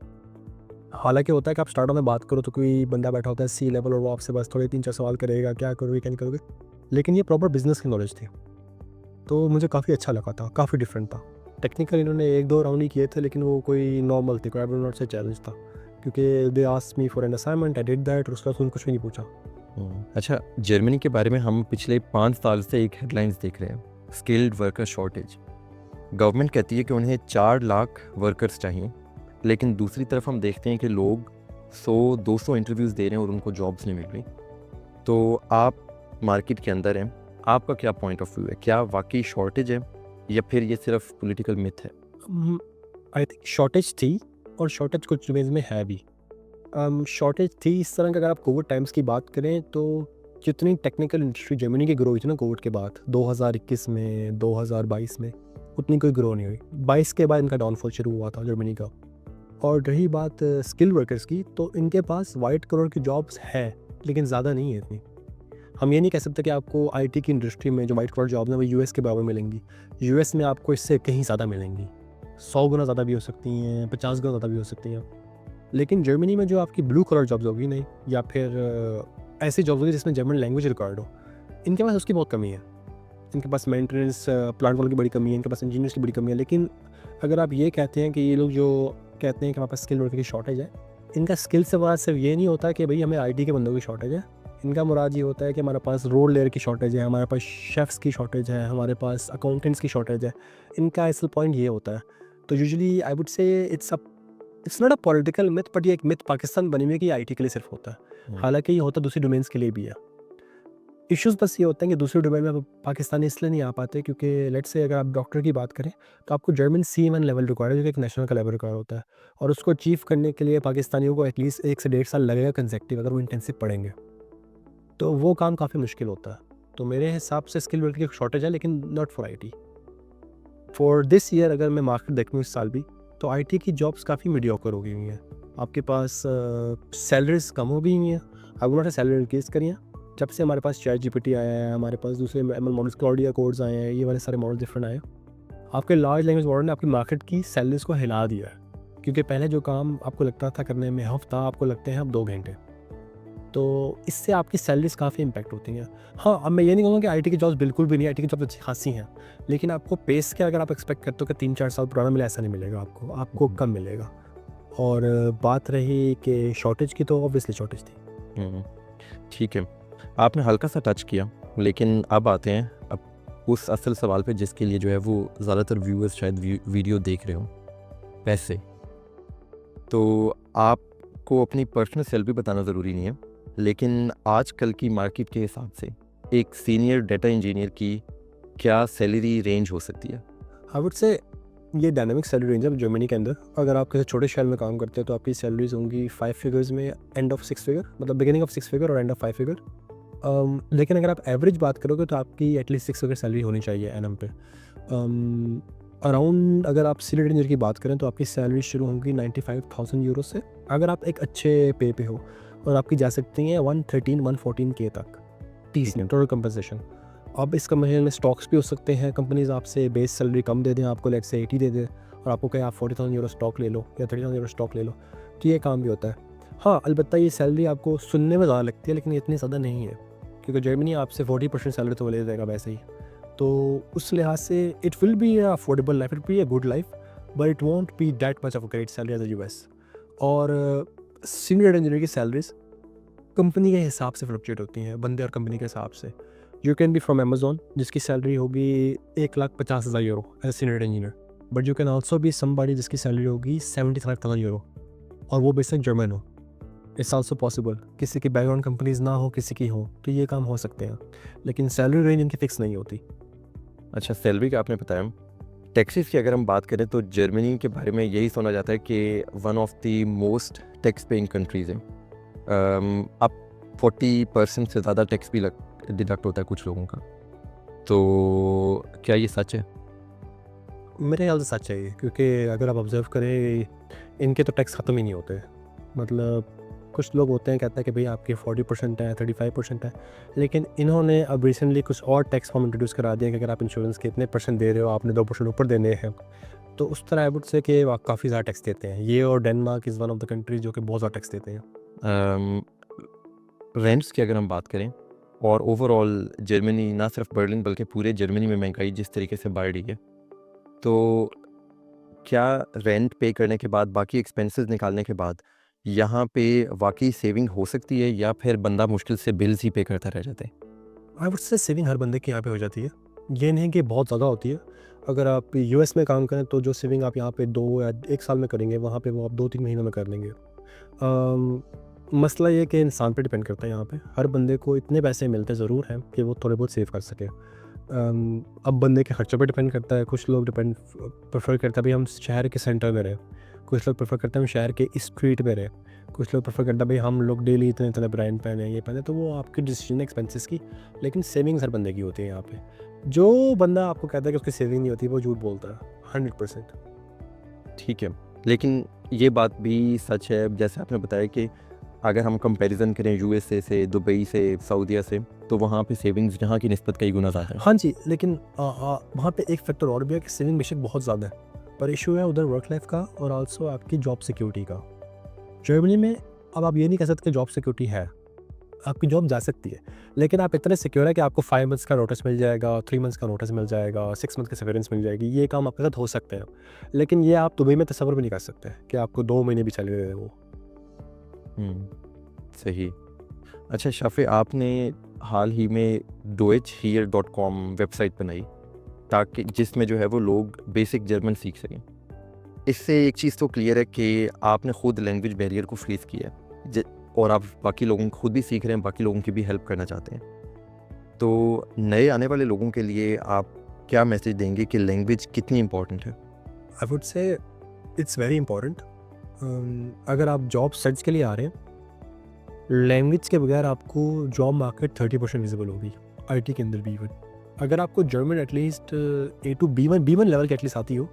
S2: हालाँकि होता है कि आप स्टार्टअप में बात करो तो कोई बंदा बैठा होता है सी लेवल, और वो आपसे बस थोड़े 3-4 सवाल करेगा, क्या करोगे, क्या नहीं करोगे। लेकिन ये प्रॉपर बिज़नेस की नॉलेज थी, तो मुझे काफ़ी अच्छा लगा था, काफ़ी डिफरेंट था। टेक्निकल इन्होंने 1-2 राउंड ही किए थे, लेकिन वो कोई नॉर्मल थे, कोई आई वुड नॉट से चैलेंज था, क्योंकि they asked me for an assignment, I did that, और उसके बाद उन्होंने कुछ भी नहीं पूछा।
S1: अच्छा, जर्मनी के बारे में हम पिछले 5 साल से एक हेडलाइंस देख रहे हैं, स्किल्ड वर्कर शॉर्टेज। गवर्नमेंट कहती है कि उन्हें 4 लाख वर्कर्स चाहिए, लेकिन दूसरी तरफ हम देखते हैं कि लोग 100-200 इंटरव्यूज़ दे रहे हैं और उनको जॉब्स नहीं मिल रही। तो आप मार्केट के अंदर हैं, आपका क्या पॉइंट ऑफ व्यू है? क्या वाकई शॉर्टेज है या फिर ये सिर्फ पॉलिटिकल मिथ है?
S2: आई थिंक शॉर्टेज थी, और शॉर्टेज कुछ डोमेन्स में है भी। शॉर्टेज थी इस तरह का, अगर आप कोविड टाइम्स की बात करें तो जितनी टेक्निकल इंडस्ट्री जर्मनी की ग्रो हुई थी ना कोविड के बाद 2021 में, 2022 में, उतनी कोई ग्रो नहीं हुई। 22 के बाद इनका डाउनफॉल शुरू हुआ था जर्मनी का। और रही बात स्किल वर्कर्स की, तो इनके पास वाइट कलर की जॉब्स है, लेकिन ज़्यादा नहीं है इतनी। हम ये नहीं कह सकते कि आपको आईटी की इंडस्ट्री में जो वाइट कलर जॉब्स हैं वो यूएस के बराबर मिलेंगी। यूएस में आपको इससे कहीं ज़्यादा मिलेंगी, 100 गुना ज़्यादा भी हो सकती हैं, 50 गुना ज़्यादा भी हो सकती हैं। लेकिन जर्मनी में जो आपकी ब्लू कलर जॉब्स होगी नहीं, या फिर ऐसी जॉब्स होगी जिसमें जर्मन लैंग्वेज रिक्वायर्ड हो, इनके पास उसकी बहुत कमी है। इनके पास मेंटेनेंस प्लांट वालों की बड़ी कमी है, इनके पास इंजीनियर्स की बड़ी कमी है। लेकिन अगर आप ये कहते हैं कि ये लोग जो कहते हैं कि हमारे पास स्किल वर्कर की शॉर्टेज है, इनका स्किल से मुराद सिर्फ ये नहीं होता कि भाई हमें आईटी के बंदों की शॉर्टेज है। इनका मुराद ये होता है कि हमारे पास रोड लेयर की शॉर्टेज है, हमारे पास शेफ्स की शॉर्टेज है, हमारे पास अकाउंटेंट्स की शॉर्टेज है। इनका असल पॉइंट ये होता है। तो यूजुअली आई वुड से it's not a political myth, but ये एक मिथ पाकिस्तान बनी हुई है कि आईटी के लिए सिर्फ होता है। हालांकि ये होता दूसरी डोमेन्स के लिए भी है। इश्यूज़ बस ये होते हैं कि दूसरे डोमेन में पाकिस्तानी इसलिए नहीं आ पाते क्योंकि लेट्स से अगर आप डॉक्टर की बात करें तो आपको जर्मन C1 लेवल रिक्वायर्ड है, जो कि एक नेशनल का लेवल रिक्वायर होता है, और उसको अचीव करने के लिए पाकिस्तानियों को एटलीस्ट 1 से 1.5 साल लगेगा कंसेक्टिव, अगर वो इंटेंसिव पढ़ेंगे। तो वो काम काफ़ी मुश्किल होता है। तो मेरे हिसाब से स्किल बिल्ड की शॉर्टेज है, लेकिन not for IT. For this year अगर मैं मार्केट देखूँ इस साल भी, तो आईटी की जॉब्स काफ़ी मीडियोकर हो गई हुई हैं। आपके पास सैलरीज कम हो गई हुई हैं। आई वुड नॉट से सैलरी इंक्रीज करी हैं। जब से हमारे पास चैट जीपीटी आया है, हमारे पास दूसरे एमएल मॉडल्स क्लॉडिया कोड्स आए हैं, ये वाले सारे मॉडल डिफरेंट आए हैं, आपके लार्ज लैंग्वेज मॉडल ने आपकी मार्केट की सैलरीज को हिला दिया है। क्योंकि पहले जो काम आपको लगता था करने में हफ्ता, आपको लगते हैं अब 2 घंटे। तो इससे आपकी सैलरीज काफ़ी इम्पैक्ट होती हैं। हाँ, अब मैं ये नहीं कहूँगा कि आईटी की जॉब्स बिल्कुल भी नहीं, आईटी की जॉब्स अच्छी खासी हैं, लेकिन आपको पेस के अगर आप एक्सपेक्ट करते हो कि 3-4 साल पुराना मिले, ऐसा नहीं मिलेगा आपको कम मिलेगा। और बात रही कि शॉर्टेज की, तो ऑब्वियसली शॉर्टेज थी।
S1: ठीक है, आपने हल्का सा टच किया, लेकिन अब आते हैं अब उस असल सवाल पे जिसके लिए जो है वो ज़्यादातर व्यूअर्स शायद वीडियो देख रहे हो, पैसे। तो आपको अपनी पर्सनल सैलरी बताना ज़रूरी नहीं है, लेकिन आजकल की मार्केट के हिसाब से एक सीनियर डाटा इंजीनियर की क्या सैलरी रेंज हो सकती है?
S2: आई वुड से ये डायनामिक सैलरी रेंज है जर्मनी के अंदर। अगर आप किसी छोटे शहर में काम करते हैं तो आपकी सैलरीज होंगी 5 फिगर्स में, एंड ऑफ 6 फिगर, मतलब बिगिनिंग ऑफ 6 फिगर और एंड ऑफ 5 फिगर। लेकिन अगर आप एवरेज बात करोगे तो आपकी एटलीस्ट 6 फिगर सैलरी होनी चाहिए एनम पे। अराउंड अगर आप सीनियर इंजीनियर की बात करें तो आपकी सैलरी शुरू होगी 95,000 यूरो से, अगर आप एक अच्छे पे हो, और आपकी जा सकती हैं 113-114 के तक टीसी टोटल कंपनसेशन। अब इस कंपनी में स्टॉक्स भी हो सकते हैं, कंपनीज आपसे बेस सैलरी कम दे दें, आपको लेट से 80 दे दें, और आपको कहें आप 40,000 यूरो स्टॉक ले लो या 30,000 यूरो स्टॉक ले लो, तो ये काम भी होता है। हाँ, अलबत्ता ये सैलरी आपको सुनने में ज़्यादा लगती है, लेकिन इतनी ज़्यादा नहीं है, क्योंकि जर्मनी आपसे 40% सैलरी तो ले जाएगा वैसे ही। तो उस लिहाज से it will be affordable life, it be a good life, but it won't be that much of a great salary as US. और सीनियर इंजीनियर की सैलरीज कंपनी के हिसाब से फ्लक्चुएट होती हैं, बंदे और कंपनी के हिसाब से। You can be from Amazon जिसकी सैलरी होगी 1,50,000 euro as senior engineer, but you can also be somebody जिसकी सैलरी होगी 75,000 यूरो, और वो बेसिक जर्मन हो। इट्स ऑल्सो पॉसिबल, किसी की बैकग्राउंड कंपनीज ना हो, किसी की हो, तो ये काम हो सकते हैं, लेकिन सैलरी रेंज इनकी फिक्स नहीं होती।
S1: अच्छा, सैलरी का आपने बताया। टैक्सेस की अगर हम बात करें तो जर्मनी के बारे में यही सुना जाता है कि one of the most tax paying countries है। अब 40% से ज़्यादा टैक्स भी डिडक्ट होता है कुछ लोगों का, तो क्या ये सच है?
S2: मेरे ख्याल से सच है ये, क्योंकि अगर आप ऑब्जर्व करें इनके तो टैक्स ख़त्म ही नहीं होते। मतलब कुछ लोग होते हैं कहते हैं कि भाई आपके 40% है, 35% है, लेकिन इन्होंने अब रिसेंटली कुछ और टैक्स फॉर्म इंट्रोड्यूस करा दिया कि अगर आप इंश्योरेंस के इतने परसेंट दे रहे हो, आपने 2% ऊपर देने हैं, तो उस तरह आई वुड से कि आप काफ़ी ज़्यादा टैक्स देते हैं। ये और Denmark is one of the countries जो कि बहुत ज़्यादा टैक्स देते हैं।
S1: रेंट्स की अगर हम बात करें और ओवरऑल जर्मनी, ना सिर्फ बर्लिन बल्कि पूरे जर्मनी में महंगाई जिस तरीके से बढ़ रही है, तो क्या रेंट पे करने के बाद, बाकी एक्सपेंसेस निकालने के बाद यहाँ पे वाकई सेविंग हो सकती है, या फिर बंदा मुश्किल से बिल्स ही पे करता रह जाता है?
S2: आई वुड से सेविंग हर बंदे के यहाँ पे हो जाती है, ये नहीं कि बहुत ज़्यादा होती है। अगर आप यूएस में काम करें तो जो सेविंग आप यहाँ पे 2 या 1 साल में करेंगे, वहाँ पे वो आप 2-3 महीनों में कर लेंगे। मसला ये कि इंसान पे डिपेंड करता है। यहाँ पे हर बंदे को इतने पैसे मिलते ज़रूर हैं कि वो थोड़े बहुत सेव कर सके। अब बंदे के खर्चों पे डिपेंड करता है। कुछ लोग प्रेफर करते हैं भाई हम शहर के सेंटर में रहें, कुछ लोग प्रेफर करते हैं हम शहर के स्ट्रीट में रहें, कुछ लोग प्रेफर करते हैं भाई हम लोग डेली इतने इतने ब्रांड पहने, ये पहने। तो वो आपकी डिसीजन है एक्सपेंसेस की, लेकिन सेविंग्स हर बंदे की होती है यहाँ पे। जो बंदा आपको कहता है कि उसकी सेविंग नहीं होती, वो झूठ बोलता है 100%।
S1: ठीक है, लेकिन ये बात भी सच है, जैसे आपने बताया कि अगर हम कंपैरिजन करें यूएसए से, दुबई से, सऊदीया से, तो वहाँ पे सेविंग्स यहाँ की निस्बत कई गुना ज़्यादा है।
S2: हाँ जी, लेकिन वहाँ पे एक फैक्टर और भी है कि सेविंग बेशक बहुत ज़्यादा है, पर इशू है उधर वर्क लाइफ का और आल्सो आपकी जॉब सिक्योरिटी का। जर्मनी में अब आप ये नहीं कह सकते कि जॉब सिक्योरिटी है, आपकी जॉब जा सकती है, लेकिन आप इतने सिक्योर है कि आपको 5 मंथ्स का नोटिस मिल जाएगा, 3 मंथ्स का नोटिस मिल जाएगा, 6 मंथ की सेवरेंस मिल जाएगी। ये काम आपके साथ हो सकते हैं, लेकिन ये आप दुबई में तसव्वुर भी नहीं कर सकते कि आपको 2 महीने भी चले गए वो।
S1: सही। अच्छा शाफे, आपने हाल ही में deutschheer.com वेबसाइट बनाई ताकि जिसमें जो है वो लोग बेसिक जर्मन सीख सकें। इससे एक चीज़ तो क्लियर है कि आपने खुद लैंग्वेज बैरियर को फेस किया है, और आप बाकी लोगों को खुद भी सीख रहे हैं, बाकी लोगों की भी हेल्प करना चाहते हैं। तो नए आने वाले लोगों के लिए आप क्या मैसेज देंगे कि लैंग्वेज कितनी इम्पोर्टेंट है?
S2: आई वुड से इट्स वेरी इंपॉर्टेंट। अगर आप जॉब सर्च के लिए आ रहे हैं, लैंग्वेज के बगैर आपको जॉब मार्केट 30% विजिबल होगी, आईटी के अंदर भी इवन। अगर आपको German at least A to B1 level की एटलीस्ट आती हो,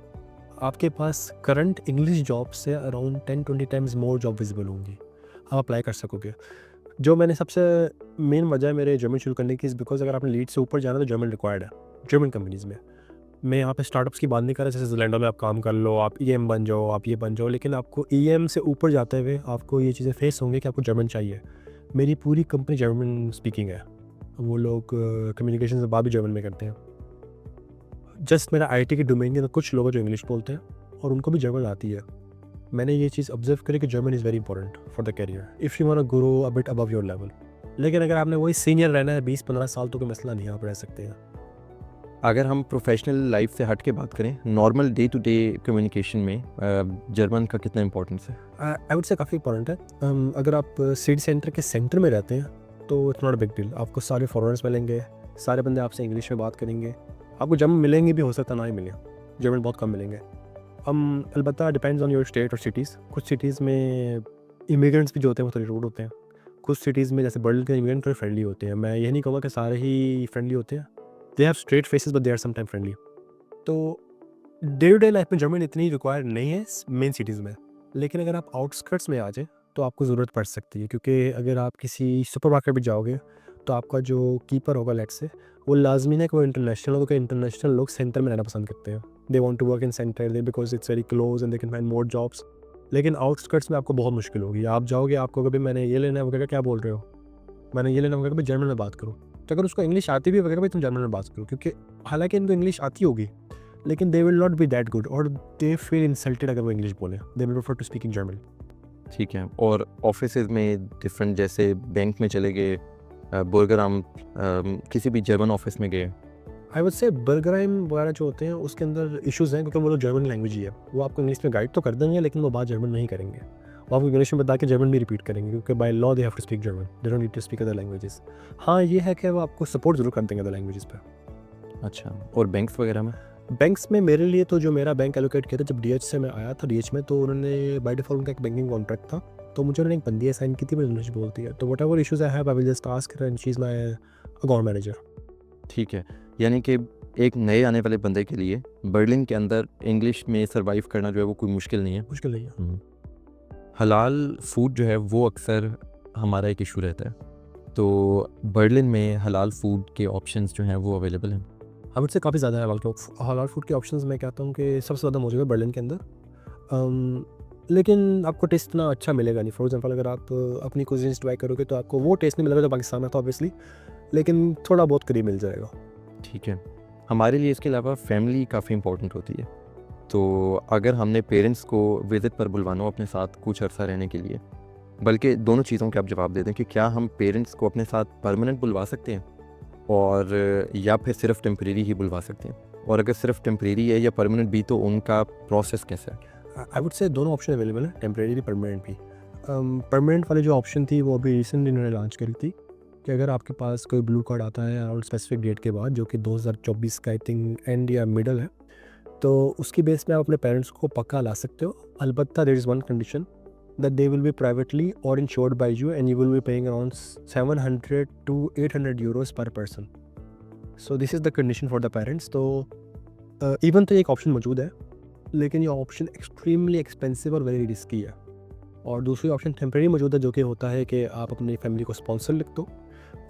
S2: आपके पास करंट इंग्लिश जॉब से around 10-20 times more job visible होंगी, आप अप्लाई कर सकोगे। जो मैंने सबसे मेन वजह है मेरे जर्मन शुरू करने की इज़ बिकॉज अगर आपने लीड से ऊपर जाना तो जर्मन रिक्वायर्ड है जर्मन कंपनीज़ में। मैं यहाँ पे स्टार्टअप्स की बात नहीं कर रहा, जैसे ज़ोलैंडो में आप काम कर लो, आप ईएम बन जाओ, आप ये बन जाओ, लेकिन आपको ईएम से ऊपर जाते हुए आपको ये चीज़ें फेस होंगी कि आपको जर्मन चाहिए। मेरी पूरी कंपनी जर्मन स्पीकिंग है, वो लोग कम्युनिकेशन से बात भी जर्मन में करते हैं। जस्ट मेरा आईटी के डोमेन के अंदर कुछ लोग हैं जो इंग्लिश बोलते हैं और उनको भी जर्मन आती है। मैंने ये चीज़ ऑब्जर्व करी कि German is very important for the career if you want to grow a bit above your level. लेकिन अगर आपने वही सीनियर रहना है 20-15 साल, तो कोई मसला नहीं है, आप रह सकते हैं।
S1: अगर हम प्रोफेशनल लाइफ से हट के बात करें, normal day to day communication में जर्मन का कितना इंपॉर्टेंस है?
S2: आई वुड से काफ़ी इंपॉर्टेंट है। अगर आप सिटी सेंटर के सेंटर में रहते हैं तो it's not a big deal. आपको सारे फॉरेनर्स मिलेंगे, सारे बंदे आपसे इंग्लिश में बात करेंगे, आपको जर्मन मिलेंगे भी, हो सकता ना ही मिले, जर्मन बहुत कम मिलेंगे। अलबत्ता डिपेंड्स ऑन योर स्टेट और सिटीज़। कुछ सिटीज़ में इमिग्रेंट्स भी जो होते हैं वो थोड़े रूड होते हैं। कुछ सिटीज़ में जैसे बर्लिन के इमिग्रेंट थोड़े फ्रेंडली होते हैं। मैं ये नहीं कहूँगा कि सारे ही फ्रेंडली होते हैं, they have straight faces but they are some time friendly. तो डे टू डे लाइफ में जर्मन इतनी रिक्वायर नहीं है मेन सिटीज़ में, लेकिन अगर आप आउटस्कर्ट्स में आ जाए तो आपको ज़रूरत पड़ सकती है, क्योंकि अगर आप किसी सुपरमार्केट भी जाओगे तो आपका जो कीपर होगा लेट्स से, वो लाजमी है कि वो इंटरनेशनल हो, क्योंकि इंटरनेशनल लोग सेंटर में रहना पसंद करते हैं। They want to work in centre they because it's very close and they can find more jobs. लेकिन आउटस्कर्ट्स में आपको बहुत मुश्किल होगी। आप जाओगे, आपको कभी मैंने ये लेना है, वो कहेगा क्या बोल रहे हो, मैंने ये लेना, वो कहेगा भाई जर्मन में बात करो। तो अगर उसको इंग्लिश आती भी है, वो कहेगा भाई तुम जर्मन में बात करो, क्योंकि हालांकि इनको इंग्लिश आती होगी लेकिन they will not be that good और दे फील इंसल्टेड अगर वो इंग्लिश बोले। They will prefer to speak in German.
S1: ठीक है। और ऑफिसेज में डिफरेंट, जैसे बैंक में चले गए, बुर्गराम, किसी भी जर्मन ऑफिस में गए,
S2: आई वुड से बर्गराइम वगैरह जो होते हैं उसके अंदर इश्यूज़ हैं, क्योंकि वो लोग जर्मन लैंग्वेज ही है। वो आपको इंग्लिश में गाइड तो कर देंगे लेकिन वो बात जर्मन नहीं करेंगे, वो आपको इंग्लिश में बता के जर्मन भी रिपीट करेंगे, क्योंकि by law they have to speak German, they don't need to speak other languages. हाँ, ये है कि वो आपको सपोर्ट जरूर कर देंगे अदर लैंग्वेजेस पे।
S1: अच्छा। और बैंक्स वगैरह में?
S2: बैंक्स में मेरे लिए तो जो मेरा बैंक एलोकेट किया था, जब डीएच से मैं आया था डीएच में, तो उन्होंने बाय डिफॉल्ट उनका एक बैंकिंग कॉन्ट्रैक्ट था, तो मुझे उन्होंने एक बंदी असाइन की थी, मुझे इंग्लिश बोलती है, तो what ever issues I have I will just ask her and she is my account manager.
S1: ठीक है। यानी कि एक नए आने वाले बंदे के लिए बर्लिन के अंदर इंग्लिश में सरवाइव करना जो है वो कोई मुश्किल नहीं है।
S2: मुश्किल नहीं है।
S1: हलाल फूड जो है वो अक्सर हमारा एक इशू रहता है, तो बर्लिन में हलाल फूड के ऑप्शंस जो हैं वो अवेलेबल हैं?
S2: आई वुड से काफ़ी ज़्यादा है हलाल फूड के ऑप्शंस। मैं कहता हूँ कि सबसे ज़्यादा मौजूद है बर्लिन के अंदर। लेकिन आपको टेस्ट इतना अच्छा मिलेगा नहीं। फॉर एग्जांपल अगर आप अपनी कुजीन्स ट्राई करोगे तो आपको वो टेस्ट नहीं मिलेगा जो पाकिस्तान में था ऑब्वियसली, लेकिन थोड़ा बहुत करीब मिल जाएगा।
S1: ठीक है। हमारे लिए इसके अलावा फैमिली काफ़ी इंपॉर्टेंट होती है, तो अगर हमने पेरेंट्स को विज़िट पर बुलवाना हो अपने साथ कुछ अर्सा रहने के लिए, बल्कि दोनों चीज़ों के आप जवाब दे दें कि क्या हम पेरेंट्स को अपने साथ परमानेंट बुलवा सकते हैं और या फिर सिर्फ टेम्परेरी ही बुलवा सकते हैं, और अगर सिर्फ टेम्परेरी है या परमानेंट भी तो उनका प्रोसेस कैसा है?
S2: आई वुड से दोनों ऑप्शन अवेलेबल है, टेम्परेरी भी परमानेंट भी। परमानेंट वाली जो ऑप्शन थी वो अभी रिसेंटली इन्होंने लॉन्च करी थी कि अगर आपके पास कोई ब्लू कार्ड आता है अराउंड स्पेसिफिक डेट के बाद, जो कि 2024 का आई थिंक एंड या मिडल है, तो उसकी बेस पे आप अपने पेरेंट्स को पक्का ला सकते हो। अलबत्ता there is one condition that they will be privately or insured by you and you will be paying around 700 to 800 euros per person. So this is the condition for the parents. तो even तो एक option मौजूद है, लेकिन ये option extremely expensive और very risky है। और दूसरी ऑप्शन टेम्परेरी मौजूद है, जो कि होता है कि आप अपनी फैमिली को स्पॉन्सर लिख दो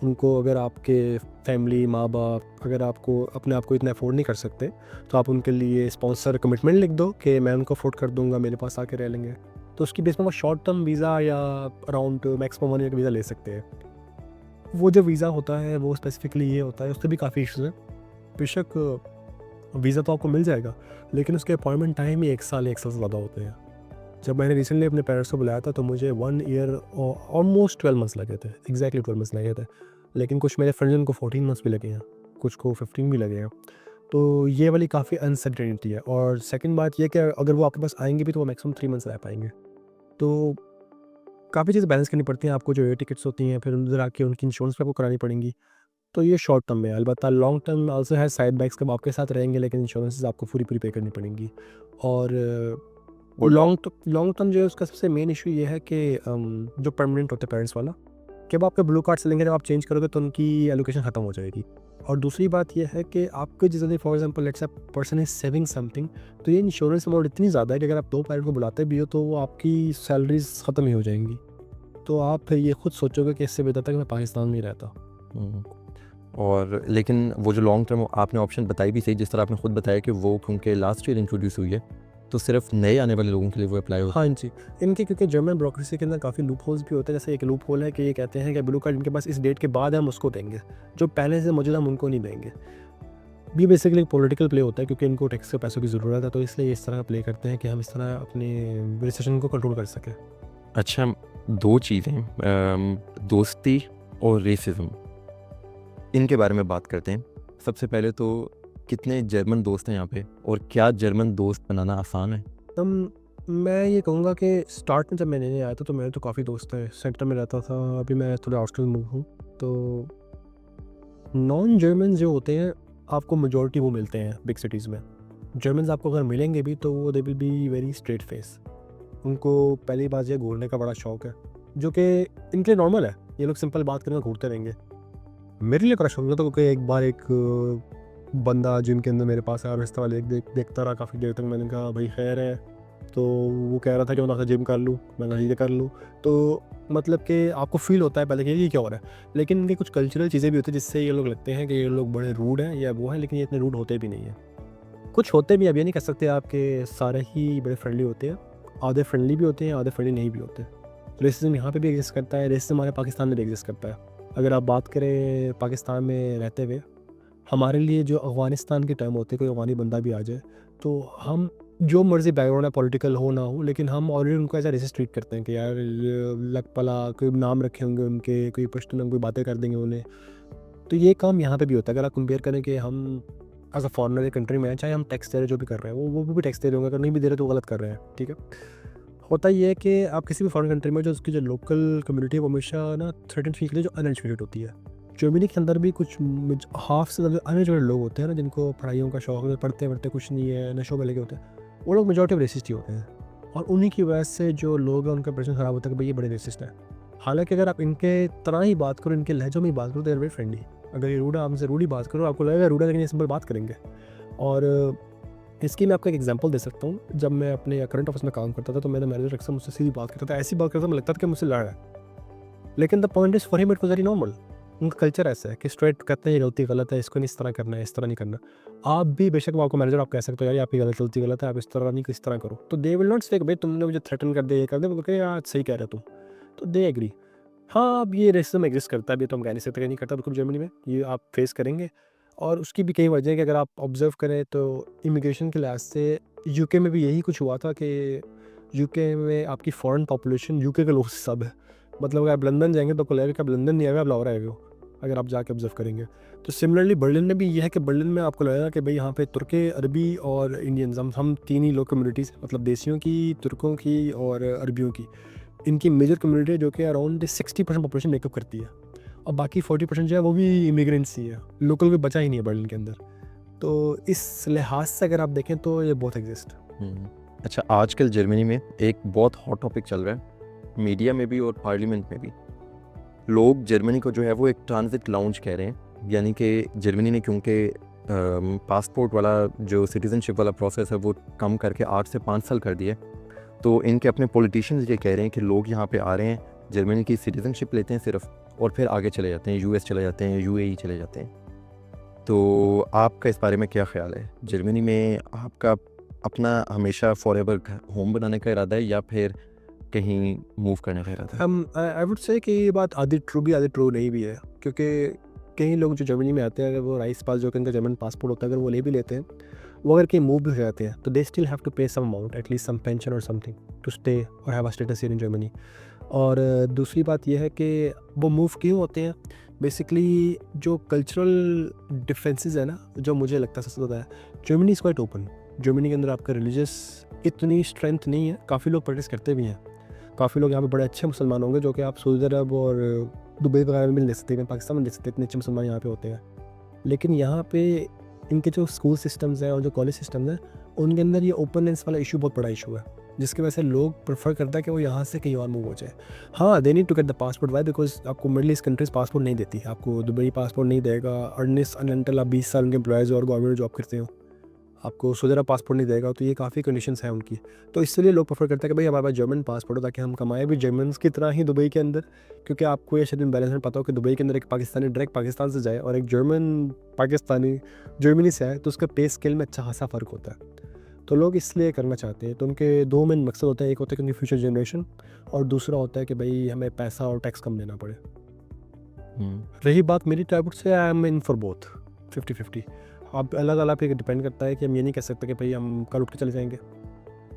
S2: उनको। अगर आपके फैमिली माँ बाप अगर आपको अपने आप को इतना अफोर्ड नहीं कर सकते तो आप उनके लिए स्पॉन्सर कमिटमेंट लिख दो कि मैं उनको अफोर्ड कर दूंगा, मेरे पास आके रह लेंगे। तो उसकी बेस में वो शॉर्ट टर्म वीज़ा या अराउंड मैक्सिमम 1 ईयर का वीज़ा ले सकते हैं। वो जो वीज़ा होता है वो स्पेसिफिकली ये होता है, उससे भी काफ़ी इशूज़ हैं। बेशक वीज़ा तो आपको मिल जाएगा, लेकिन उसके अपॉइंटमेंट टाइम ही 1 साल से ज़्यादा होते हैं। जब मैंने रिसेंटली अपने पेरेंट्स को बुलाया था तो मुझे 1 ईयर और ऑलमोस्ट 12 मंथ्स लगे थे, एग्जैक्टली 12 मंथ्स लगे थे। लेकिन कुछ मेरे फ्रेंड्स उनको 14 मंथ्स भी लगे हैं, कुछ को 15 भी लगे हैं। तो ये वाली काफ़ी अनसर्टेनिटी है। और सेकंड बात ये कि अगर वो आपके पास आएंगे भी तो वो मैक्सिमम 3 मंथ्स रह पाएंगे। तो काफ़ी चीज़ें बैलेंस करनी पड़ती हैं आपको। जो एयर टिकट्स होती हैं फिर उधर आके उनकी इंश्योरेंस भी आपको करानी पड़ेंगी। तो ये शॉर्ट टर्म में। अलबत्ता लॉन्ग टर्म आल्सो है, साइड बैक्स कब आपके साथ रहेंगे, लेकिन इंश्योरेंस आपको पूरी पे करनी पड़ेंगी। और लॉन्ग टर्म जो है उसका सबसे मेन इशू ये है कि जो परमानेंट होता है पेरेंट्स वाला, कि अब आपके ब्लू कार्ड चलेंगे, जब आप चेंज करोगे तो उनकी एलोकेशन ख़त्म हो जाएगी। और दूसरी बात यह है कि आपके जिस for example let's say person is saving something, तो ये इंश्योरेंस अमाउंट इतनी ज़्यादा है कि अगर आप 2 पायलट को बुलाते भी हो तो वो आपकी सैलरीज ख़त्म ही हो जाएंगी। तो आप फिर ये खुद सोचोगे कि इससे बेहतर था कि मैं पाकिस्तान में ही रहता।
S1: और लेकिन वो जो लॉन्ग टर्म आपने ऑप्शन बताई भी सही, जिस तरह आपने खुद बताया कि वो क्योंकि लास्ट ईयर इंट्रोड्यूस हुई है तो सिर्फ नए आने वाले लोगों के लिए वो अप्लाई होता
S2: हाँ जी, इनके क्योंकि जर्मन ब्रोक्रेसी के अंदर काफ़ी लूप होल्स भी होते हैं। जैसे एक लूप होल है कि ये कहते हैं कि ब्लू कार्ड इनके पास इस डेट के बाद है, हम उसको देंगे, जो पहले से मौजूद है हम उनको नहीं देंगे। भी बेसिकली पॉलिटिकल प्ले होता है क्योंकि इनको टैक्स के पैसों की ज़रूरत है, तो इसलिए इस तरह का प्ले करते हैं कि हम इस तरह अपने रिसेशन को कंट्रोल कर सकें।
S1: है। अच्छा, 2 चीज़ें, दोस्ती और रेसिज्म, इनके बारे में बात करते हैं। सबसे पहले तो कितने जर्मन दोस्त हैं यहाँ पे, और क्या जर्मन दोस्त बनाना आसान है?
S2: मैं ये कहूँगा कि स्टार्ट में जब मैं नया आया था तो मेरे तो काफ़ी दोस्त हैं, सेंटर में रहता था, अभी मैं थोड़ा आउटस्कर्ट मूव हूँ। तो नॉन जर्मन जो होते हैं आपको मेजॉरिटी वो मिलते हैं बिग सिटीज़ में। जर्मन्स आपको अगर मिलेंगे भी तो वो they will be very straight face. उनको पहली बात ये घूरने का बड़ा शौक है, जो कि इनके लिए नॉर्मल है। ये लोग सिंपल बात करेंगे, घूरते रहेंगे। मेरे लिए बड़ा शौक था क्योंकि एक बार एक बंदा जिम के अंदर मेरे पास आया, रास्ते वाले देखता रहा काफ़ी देर तक। मैंने कहा भाई खैर है, तो वो कह रहा था कि मैं जिम कर लूँ, मैं नहीं कर लूँ। तो मतलब कि आपको फील होता है पहले कि ये क्या हो रहा है, लेकिन इनके कुछ कल्चरल चीज़ें भी होती है जिससे ये लोग लगते हैं कि ये लोग बड़े रूड हैं या वो हैं, लेकिन ये इतने रूड होते भी नहीं हैं। कुछ होते भी, अब ये नहीं कह सकते आपके सारे ही बड़े फ्रेंडली होते हैं, आधे फ्रेंडली भी होते हैं, आधे फ्रेंडली नहीं भी होते। रेसिज्म यहाँ पे भी एग्जिस्ट करता है, रेसिज्म हमारे पाकिस्तान में भी एग्जिस्ट करता है। अगर आप बात करें पाकिस्तान में रहते हुए, हमारे लिए जो अफ़गानिस्तान के टाइम होते, कोई अफ़गानी बंदा भी आ जाए तो हम जो मर्ज़ी बैकग्राउंड है, पॉलिटिकल हो ना हो, लेकिन हम ऑलरेडी उनको एज अ रेसिस्ट ट्रीट करते हैं कि यार लक पला, कोई नाम रखे होंगे उनके, कोई पश्तून कोई बातें कर देंगे उन्हें। तो ये काम यहाँ पे भी होता है। अगर आप कंपेयर करें कि हम एज अ फॉरनर एक कंट्री में हैं, चाहे हम टैक्स दे रहे जो भी कर रहे हैं, वो भी टैक्स दे रहे होंगे, अगर नहीं भी दे रहे तो गलत कर रहे हैं, ठीक है। होता ये है कि आप किसी भी फॉरेन कंट्री में जो उसकी जो लोकल कम्युनिटी है वो हमेशा ना थ्रेटन फील के लिए जो अनएजुकेटेड होती है। जर्मनी के अंदर भी कुछ हाफ से ज़्यादा अनएजुकेटेड लोग होते हैं ना, जिनको पढ़ाइयों का शौक है, पढ़ते पढ़ते कुछ नहीं है, नशों में लगे होते हैं, वो लोग मेजॉरिटी ऑफ रेसिस्ट ही होते हैं। और उन्हीं की वजह से जो लोग हैं उनका पर्सन ख़राब होता है कि भाई ये बड़े रेसिस्ट हैं। हालांकि अगर आप इनके तरह ही बात करो, इनके लहजों में ही बात करो, तो वेरी फ्रेंडली। अगर ये रूडा आपसे रूडी बात करो, आपको लगेगा रूडा, लेकिन ये सिंपल बात करेंगे। और इसकी मैं आपको एक एग्जांपल दे सकता हूँ। जब मैं अपने करंट ऑफिस में काम करता था तो मेरा मैनेजर अक्सर मुझसे सीधी बात करता था, ऐसी बात करता था मुझे लगता था कि मुझसे लड़ रहा है। लेकिन the point is for him it was very normal. उनका कल्चर ऐसा है कि स्ट्रेट कहते हैं ये गलती गलत है, इसको नहीं इस तरह करना है, इस तरह नहीं करना। आप भी बेशक वो आपको मैनेजर आप कह सकते हो यार आपकी गलती गलत है, आप इस तरह नहीं इस तरह करो, तो दे विल नॉट से भाई तुमने मुझे थ्रेटन कर दिया, ये कर दे, वो कहे यार सही कह रहे तुम, तो दे एग्री। हाँ, अब ये रेसिज्म एग्जिस्ट करता है, अभी तो हम कह नहीं सकते कि नहीं करता, बिल्कुल जर्मनी में ये आप फेस करेंगे। और उसकी भी कई वजह है कि अगर आप ऑब्जर्व करें तो इमिग्रेशन के लिहाज से यूके में भी यही कुछ हुआ था कि यूके में आपकी फॉरेन पॉपुलेशन यूके के लोगों से सब है। मतलब अगर आप लंदन जाएंगे तो आपको लगेगा कि आप लंदन नहीं आए, आप लाहौर आए हो, अगर आप जाके ऑब्जर्व करेंगे। तो सिमिलरली बर्लिन में भी ये है कि बर्लिन में आपको लगेगा कि भाई यहाँ पे तुर्के, अरबी और इंडियंस, हम 3 ही लोग कम्युनिटीज़, मतलब देसियों की, तुर्कों की और अरबियों की, इनकी मेजर कम्युनिटी है जो कि अराउंड 60% पॉपुलेशन मेकअप करती है। और बाकी 40% जो है वो भी इमिग्रेंट्स ही है, लोकल कोई बचा ही नहीं है बर्लिन के अंदर। तो इस लिहाज से अगर आप देखें तो ये बहुत एग्जिस्ट।
S1: अच्छा, आजकल जर्मनी में एक बहुत हॉट टॉपिक चल रहा है, मीडिया में भी और पार्लियामेंट में भी। लोग जर्मनी को जो है वो एक ट्रांजिट लाउंज कह रहे हैं, यानी कि जर्मनी ने क्योंकि पासपोर्ट वाला जो सिटीज़नशिप वाला प्रोसेस है वो कम करके 8 से 5 साल कर दिया, तो इनके अपने पॉलिटिशियंस ये कह रहे हैं कि लोग यहाँ पे आ रहे हैं, जर्मनी की सिटीज़नशिप लेते हैं सिर्फ, और फिर आगे चले जाते हैं, यूएस चले जाते हैं, यूएई चले जाते हैं। तो आपका इस बारे में क्या ख्याल है? जर्मनी में आपका अपना हमेशा फॉरएवर होम बनाने का इरादा है या फिर कहीं मूव करने का इरादा है?
S2: आई वुड से कि ये बात आधी ट्रू भी आधी ट्रू नहीं भी है, क्योंकि कई लोग जो जर्मनी में आते हैं, अगर वो राइस पास जो कि इनका जर्मन पासपोर्ट होता है, अगर वो ले भी लेते हैं, वो अगर कहीं मूव भी हो जाते हैं तो they still have to pay some amount, at least some pension और समथिंग टू स्टे और have a status here in Germany. और दूसरी बात यह है कि वो मूव क्यों होते हैं, बेसिकली जो कल्चरल डिफरेंसेस है ना, जो मुझे लगता है सबसे ज़्यादा है, Germany is quite open. Germany के अंदर आपका रिलीजियस इतनी स्ट्रेंथ नहीं है, काफ़ी लोग प्रैक्टिस करते भी हैं, काफ़ी लोग यहाँ पे बड़े अच्छे मुसलमान होंगे जो कि आप सऊदी अरब और दुबई वगैरह में भी ले सकते हैं, पाकिस्तान में ले सकते हैं, इतने अच्छे मुसलमान यहाँ पे होते हैं। लेकिन यहाँ पे इनके जो स्कूल सिस्टम्स हैं और जो कॉलेज सिस्टम्स हैं, उनके अंदर ये ओपननेस वाला इशू बहुत बड़ा इशू है। जिसकी वजह से लोग प्रेफर करता है कि वो यहाँ से कहीं और मूव हो जाए। हाँ, they need to get the passport, why? Because आपको मिडल ईस्ट कंट्रीज पासपोर्ट नहीं देती, आपको दुबई पासपोर्ट नहीं देगा अनलेस एंड अनटिल आप 20 साल उनके एम्प्लॉयज़ और गवर्नमेंट जॉब करते हो, आपको सऊदी पासपोर्ट नहीं देगा। तो ये काफ़ी कंडीशंस हैं उनकी। तो इसलिए लोग प्रेफर करते हैं कि भाई हमारे पास जर्मन पासपोर्ट हो ताकि हम कमाएं भी जर्मन्स की तरह ही दुबई के अंदर, क्योंकि आपको ये शायद बैलेंस में पता हो कि दुबई के अंदर एक पाकिस्तानी डायरेक्ट पाकिस्तान से जाए और एक जर्मन पाकिस्तानी जर्मनी से आए तो उसका पे स्केल में अच्छा खासा फ़र्क होता है। तो लोग इसलिए करना चाहते हैं। तो उनके दो मेन मकसद होते हैं, एक होता है कि उनकी फ्यूचर जनरेशन और दूसरा होता है कि भाई हमें पैसा और टैक्स कम देना पड़े। रही बात मेरी टाइप से, I am in for both 50-50। अब अलग अलग पे डिपेंड करता है कि हम ये नहीं कह सकते कि भाई हम कल उठ के चले जाएंगे।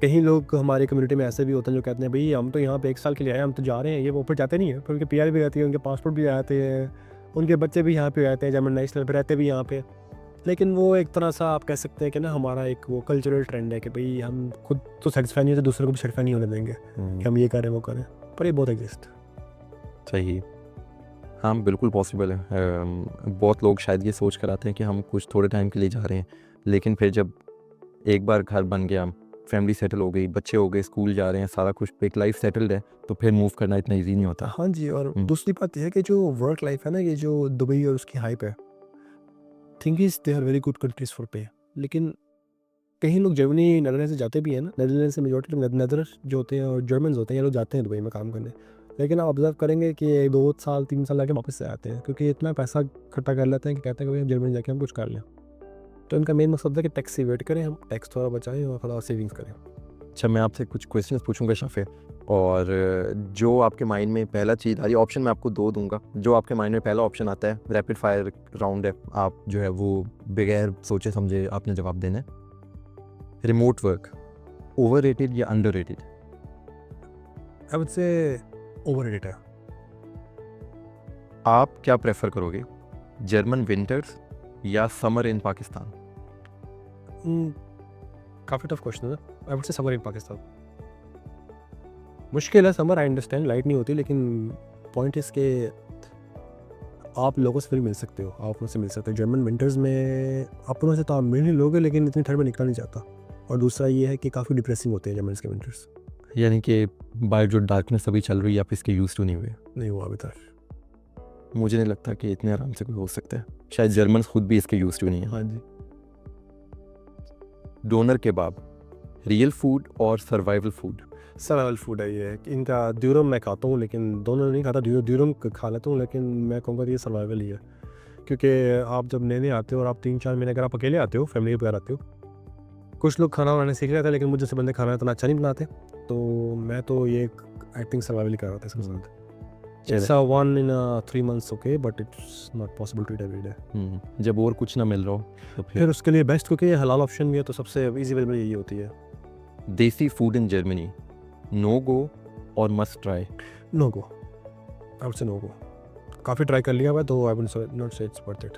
S2: कहीं लोग हमारी कम्युनिटी में ऐसे भी होते हैं जो कहते हैं भाई हम तो यहाँ पे 1 साल के लिए आए, हम तो जा रहे हैं, ये वो फिर जाते नहीं है, फिर उनके PR भी आती है, उनके पासपोर्ट भी आते हैं, उनके बच्चे भी यहाँ पे आते हैं, जर्मन नेशनल पे रहते भी यहाँ पे। लेकिन वो एक तरह सा आप कह सकते हैं कि ना हमारा एक वो कल्चरल ट्रेंड है कि भाई हम खुद तो सेटिस्फाई नहीं होते, दूसरों को भी सेटिस्फाई नहीं होने देंगे कि हम ये करें वो करें, पर ये बहुत एग्जिस्ट।
S1: सही। हाँ, बिल्कुल पॉसिबल है। बहुत लोग शायद ये सोच कर आते हैं कि हम कुछ थोड़े टाइम के लिए जा रहे हैं, लेकिन फिर जब एक बार घर बन गया, फैमिली सेटल हो गई, बच्चे हो गए, स्कूल जा रहे हैं, सारा कुछ एक लाइफ सेटल्ड है, तो फिर मूव करना इतना ईजी नहीं होता।
S2: हाँ जी, और दूसरी बात यह है कि जो वर्क लाइफ है ना, ये जो दुबई और उसकी हाइप है, think is they are very good countries for pay. लेकिन कहीं लोग जर्मनी नेदरलैंड से जाते भी हैं ना, नेदरलैंड से मेजोरिटी लोग नेदर जो होते हैं और जर्मन्स होते हैं, ये लोग जाते हैं दुबई में काम करने। लेकिन आप ऑब्जर्व करेंगे कि 2 साल 3 साल लगे वापस से आते हैं, क्योंकि इतना पैसा इकट्ठा कर लेते हैं कि कहते हैं कि भाई हम जर्मनी जाके हम कुछ कर लें। तो इनका मेन मकसद है कि टैक्स से वेट करें, हम टैक्स थोड़ा बचाएं और थोड़ा सेविंग्स करें।
S1: अच्छा, मैं आपसे कुछ क्वेश्चंस पूछूंगा शाफे, और जो आपके माइंड में पहला चीज़ आ रही, ऑप्शन मैं आपको 2 दूंगा, जो आपके माइंड में पहला ऑप्शन आता है, रैपिड फायर राउंड है, आप जो है वो बगैर सोचे समझे आपने जवाब देना है। रिमोट वर्क ओवररेटेड या underrated?
S2: I would say overrated है।
S1: आप क्या प्रेफर करोगे, जर्मन विंटर्स या समर इन पाकिस्तान?
S2: काफ़ी टफ क्वेश्चन है। आई would say summer in Pakistan. मुश्किल है समर, आई अंडरस्टैंड, लाइट नहीं होती, लेकिन पॉइंट इसके आप लोगों से फिर मिल सकते हो, आप उनसे मिल सकते हो। जर्मन विंटर्स में अपनों से तो आप मिल ही लोगे, लेकिन इतनी ठंड में निकला नहीं जाता। और दूसरा ये है कि काफ़ी डिप्रेसिंग होते हैं जर्मन के विंटर्स।
S1: यानी कि बाहर जो डार्कनेस अभी चल रही है, आप इसके यूज टू नहीं हुए?
S2: नहीं हुआ अभी तक।
S1: मुझे नहीं लगता कि इतने आराम से कोई हो सकता है, शायद जर्मन खुद भी इसके यूज टू नहीं है।
S2: हाँ जी।
S1: डोनर केबाब, रियल फूड और सर्वाइवल फूड?
S2: सर्वाइवल फूड है ये। इनका ड्यूरम मैं खाता हूँ, लेकिन दोनों नहीं खाता। ड्यूरम खा लेता हूँ, लेकिन मैं कहूँगा ये सर्वाइवल ही है। क्योंकि आप जब नए नए आते हो और आप 3-4 महीने अगर आप अकेले आते हो, फैमिली के बगैर आते हो, कुछ लोग खाना बनाने सीख रहे थे, लेकिन मुझे से बंदे खाना इतना अच्छा नहीं बनाते। तो मैं तो ये आई थिंक सर्वाइवल ही कर रहा था इसके साथ। It's a 1 in 3 months okay, but it's not possible to eat every day.
S1: जब और कुछ ना मिल रहा हो तो
S2: फिर उसके लिए बेस्ट, क्योंकि ये हलाल ऑप्शन भी है, तो सबसे इजी वे यही होती है।
S1: Desi food in Germany, no go और must try?
S2: No go, I would say no go. काफ़ी ट्राई कर लिया हुआ है, तो I would not say it's worth it.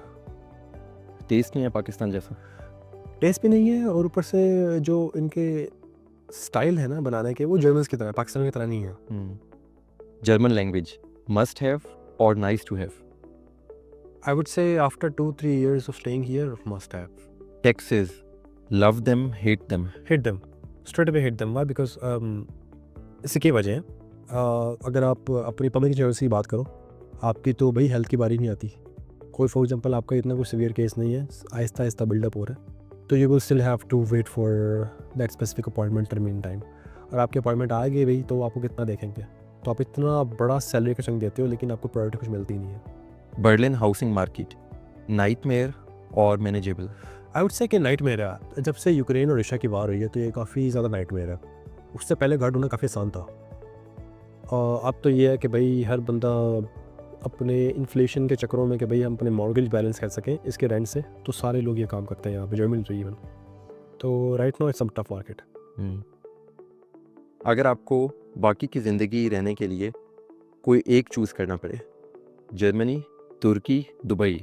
S1: Taste नहीं है पाकिस्तान जैसा?
S2: टेस्ट भी नहीं है, और ऊपर से जो इनके स्टाइल है ना बनाने के, वो जर्मन्स की तरह, पाकिस्तान की तरह नहीं है।
S1: जर्मन लैंग्वेज, मस्ट हैव और nice to have?
S2: I would say after 2-3 years of staying here, must have.
S1: Taxes, love them hate them?
S2: Hate them, straight away hate them. Why? Because इससे क्या वजह है, अगर आप अपनी पब्लिक इंश्योरेंस की बात करो, आपकी तो भाई हेल्थ की बारी नहीं आती। कोई फॉर एग्जांपल आपका इतना कुछ सीवियर केस नहीं है, आहिस्ता आहिस्ता बिल्डअप हो रहा है, तो you will still have to wait for that specific appointment in time. और आपकी अपॉइंटमेंट आ गई भाई, तो आपको कितना देखेंगे? तो आप इतना बड़ा सैलरी का चंक देते हो, लेकिन आपको प्रायोरिटी कुछ मिलती नहीं है।
S1: बर्लिन हाउसिंग मार्केट, नाइटमेयर और मैनेजेबल?
S2: आई वुड से कि नाइटमेयर है। जब से यूक्रेन और रशिया की वार हुई है, तो ये काफ़ी ज़्यादा नाइटमेयर है। उससे पहले घर ढूंढना काफ़ी आसान था, और अब तो ये है कि भाई हर बंदा अपने इन्फ्लेशन के चक्करों में कि भाई हम अपने मॉर्गेज बैलेंस कर सकें इसके रेंट से, तो सारे लोग ये काम करते हैं यहाँ पे, जर्मनी तो इवन। तो right now it's some tough market.
S1: अगर आपको बाकी की ज़िंदगी रहने के लिए कोई एक चूज़ करना पड़े, जर्मनी, तुर्की, Dubai?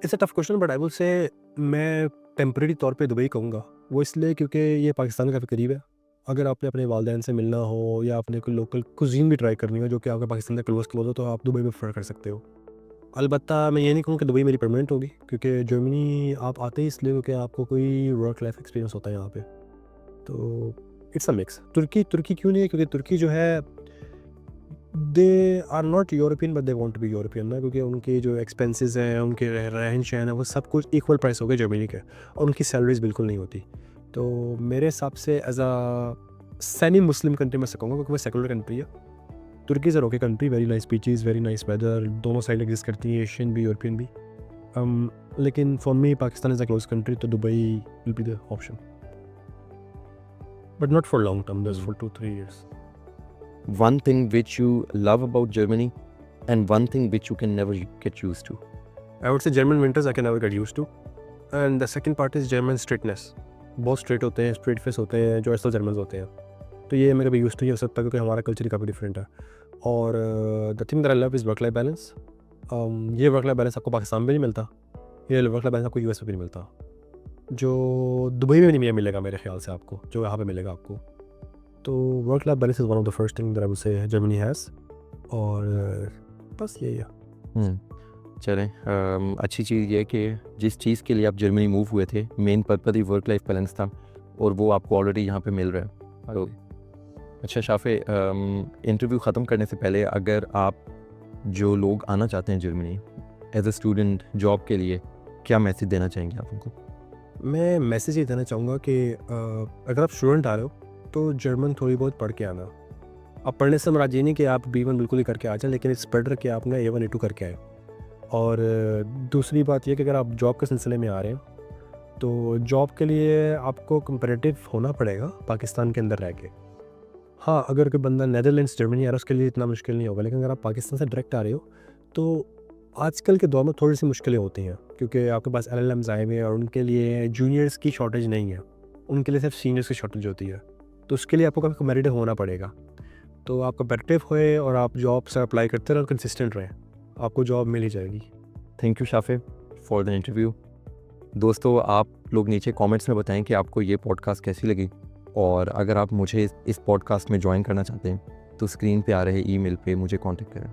S2: It's a tough question, but I will say मैं टेम्परेरी तौर पे दुबई कहूँगा। वो इसलिए क्योंकि ये पाकिस्तान का काफ़ी करीब है। अगर आपने अपने वालिदैन से मिलना हो या अपने कोई लोकल कुजीन भी ट्राई करनी हो जो कि आपके पाकिस्तान से क्लोज हो, तो आप दुबई में प्रेफर कर सकते हो। अलबत्ता मैं ये नहीं कहूँ कि दुबई मेरी परमानेंट होगी, क्योंकि जर्मनी आप आते ही इसलिए क्योंकि आपको कोई वर्क लाइफ एक्सपीरियंस होता है यहाँ पे। तो इट्स अ मिक्स। तुर्की क्यों नहीं है, क्योंकि तुर्की जो है they are not European but they want to be European ना, क्योंकि उनके जो एक्सपेंसेस हैं, उनके रहन सहन है, वो सब कुछ इक्वल प्राइस हो गए जर्मनी के, और उनकी सैलरीज बिल्कुल नहीं होती। तो मेरे हिसाब से as a semi Muslim country मैं सकूँगा, क्योंकि वो सेकुलर कंट्री है। Turkey is a okay country, very nice beaches, very nice weather, दोनों साइड एग्जिस्ट करती है, एशियन भी यूरोपियन भी। लेकिन for me Pakistan is a close country, तो Dubai will be the option, but not for long term, just for 2-3 years.
S1: One thing which you love about Germany and one thing which you can never get used to.
S2: I would say German winters I can never get used to, and the second part is German straightness. बहुत straight होते हैं, straight face होते हैं जो ऐसे Germans होते हैं, तो ये मैं कभी यूज नहीं हो सकता, क्योंकि हमारा कल्चर ही काफ़ी डिफरेंट है। और the thing that I love is work life balance. ये वर्क लाइफ बैलेंस आपको पाकिस्तान में नहीं मिलता, ये वर्क लाइफ बैलेंस आपको यूएस में भी नहीं मिलता, जो दुबई में नहीं मिलेगा मेरे ख्याल से आपको, जो यहाँ पे मिलेगा आपको। तो work life balance is one of the first thing that I would से जर्मनी हैज़, और बस यही है।
S1: चलें, अच्छी चीज़ ये है कि जिस चीज़ के लिए आप जर्मनी मूव हुए थे, मेन पर्पज़ ही वर्क लाइफ बैलेंस था, और वो आपको ऑलरेडी यहाँ पे मिल रहा है। तो अच्छा शाफे, इंटरव्यू ख़त्म करने से पहले अगर आप जो लोग आना चाहते हैं Germany as a student job के लिए, क्या मैसेज देना चाहेंगे आप उनको?
S2: मैं मैसेज ये देना चाहूँगा कि अगर आप स्टूडेंट आ रहे हो तो जर्मन थोड़ी बहुत पढ़ के आना। अब पढ़ने से मुराद ये नहीं कि आप B1 बिल्कुल ही करके आ जाए, लेकिन इट्स बेटर कि आपने A1 A2 करके आए। और दूसरी बात यह कि अगर आप जॉब के सिलसिले में आ रहे हैं तो जॉब के लिए आपको कंपैरेटिव होना पड़ेगा पाकिस्तान के अंदर रह के। हाँ, अगर कोई बंदा नेदरलैंड्स जर्मनी आ रहा है उसके लिए इतना मुश्किल नहीं होगा, लेकिन अगर आप पाकिस्तान से डायरेक्ट आ रहे हो तो आजकल के दौर में थोड़ी सी मुश्किलें होती हैं, क्योंकि आपके पास LLMs आए हुए हैं और उनके लिए जूनियर्स की शॉर्टेज नहीं है, उनके लिए सिर्फ सीनियर्स की शॉर्टेज होती है। तो उसके लिए आपको काफ़ी कंपैरेटिव होना पड़ेगा। तो आप कंपैरेटिव होए और आप जॉब से अप्लाई करते रहे और कंसिस्टेंट रहें, आपको जॉब मिल ही जाएगी।
S1: Thank you Shafe for the interview. दोस्तों, आप लोग नीचे कमेंट्स में बताएं कि आपको ये पॉडकास्ट कैसी लगी, और अगर आप मुझे इस पॉडकास्ट में ज्वाइन करना चाहते हैं तो स्क्रीन पे आ रहे ईमेल पे मुझे कांटेक्ट करें।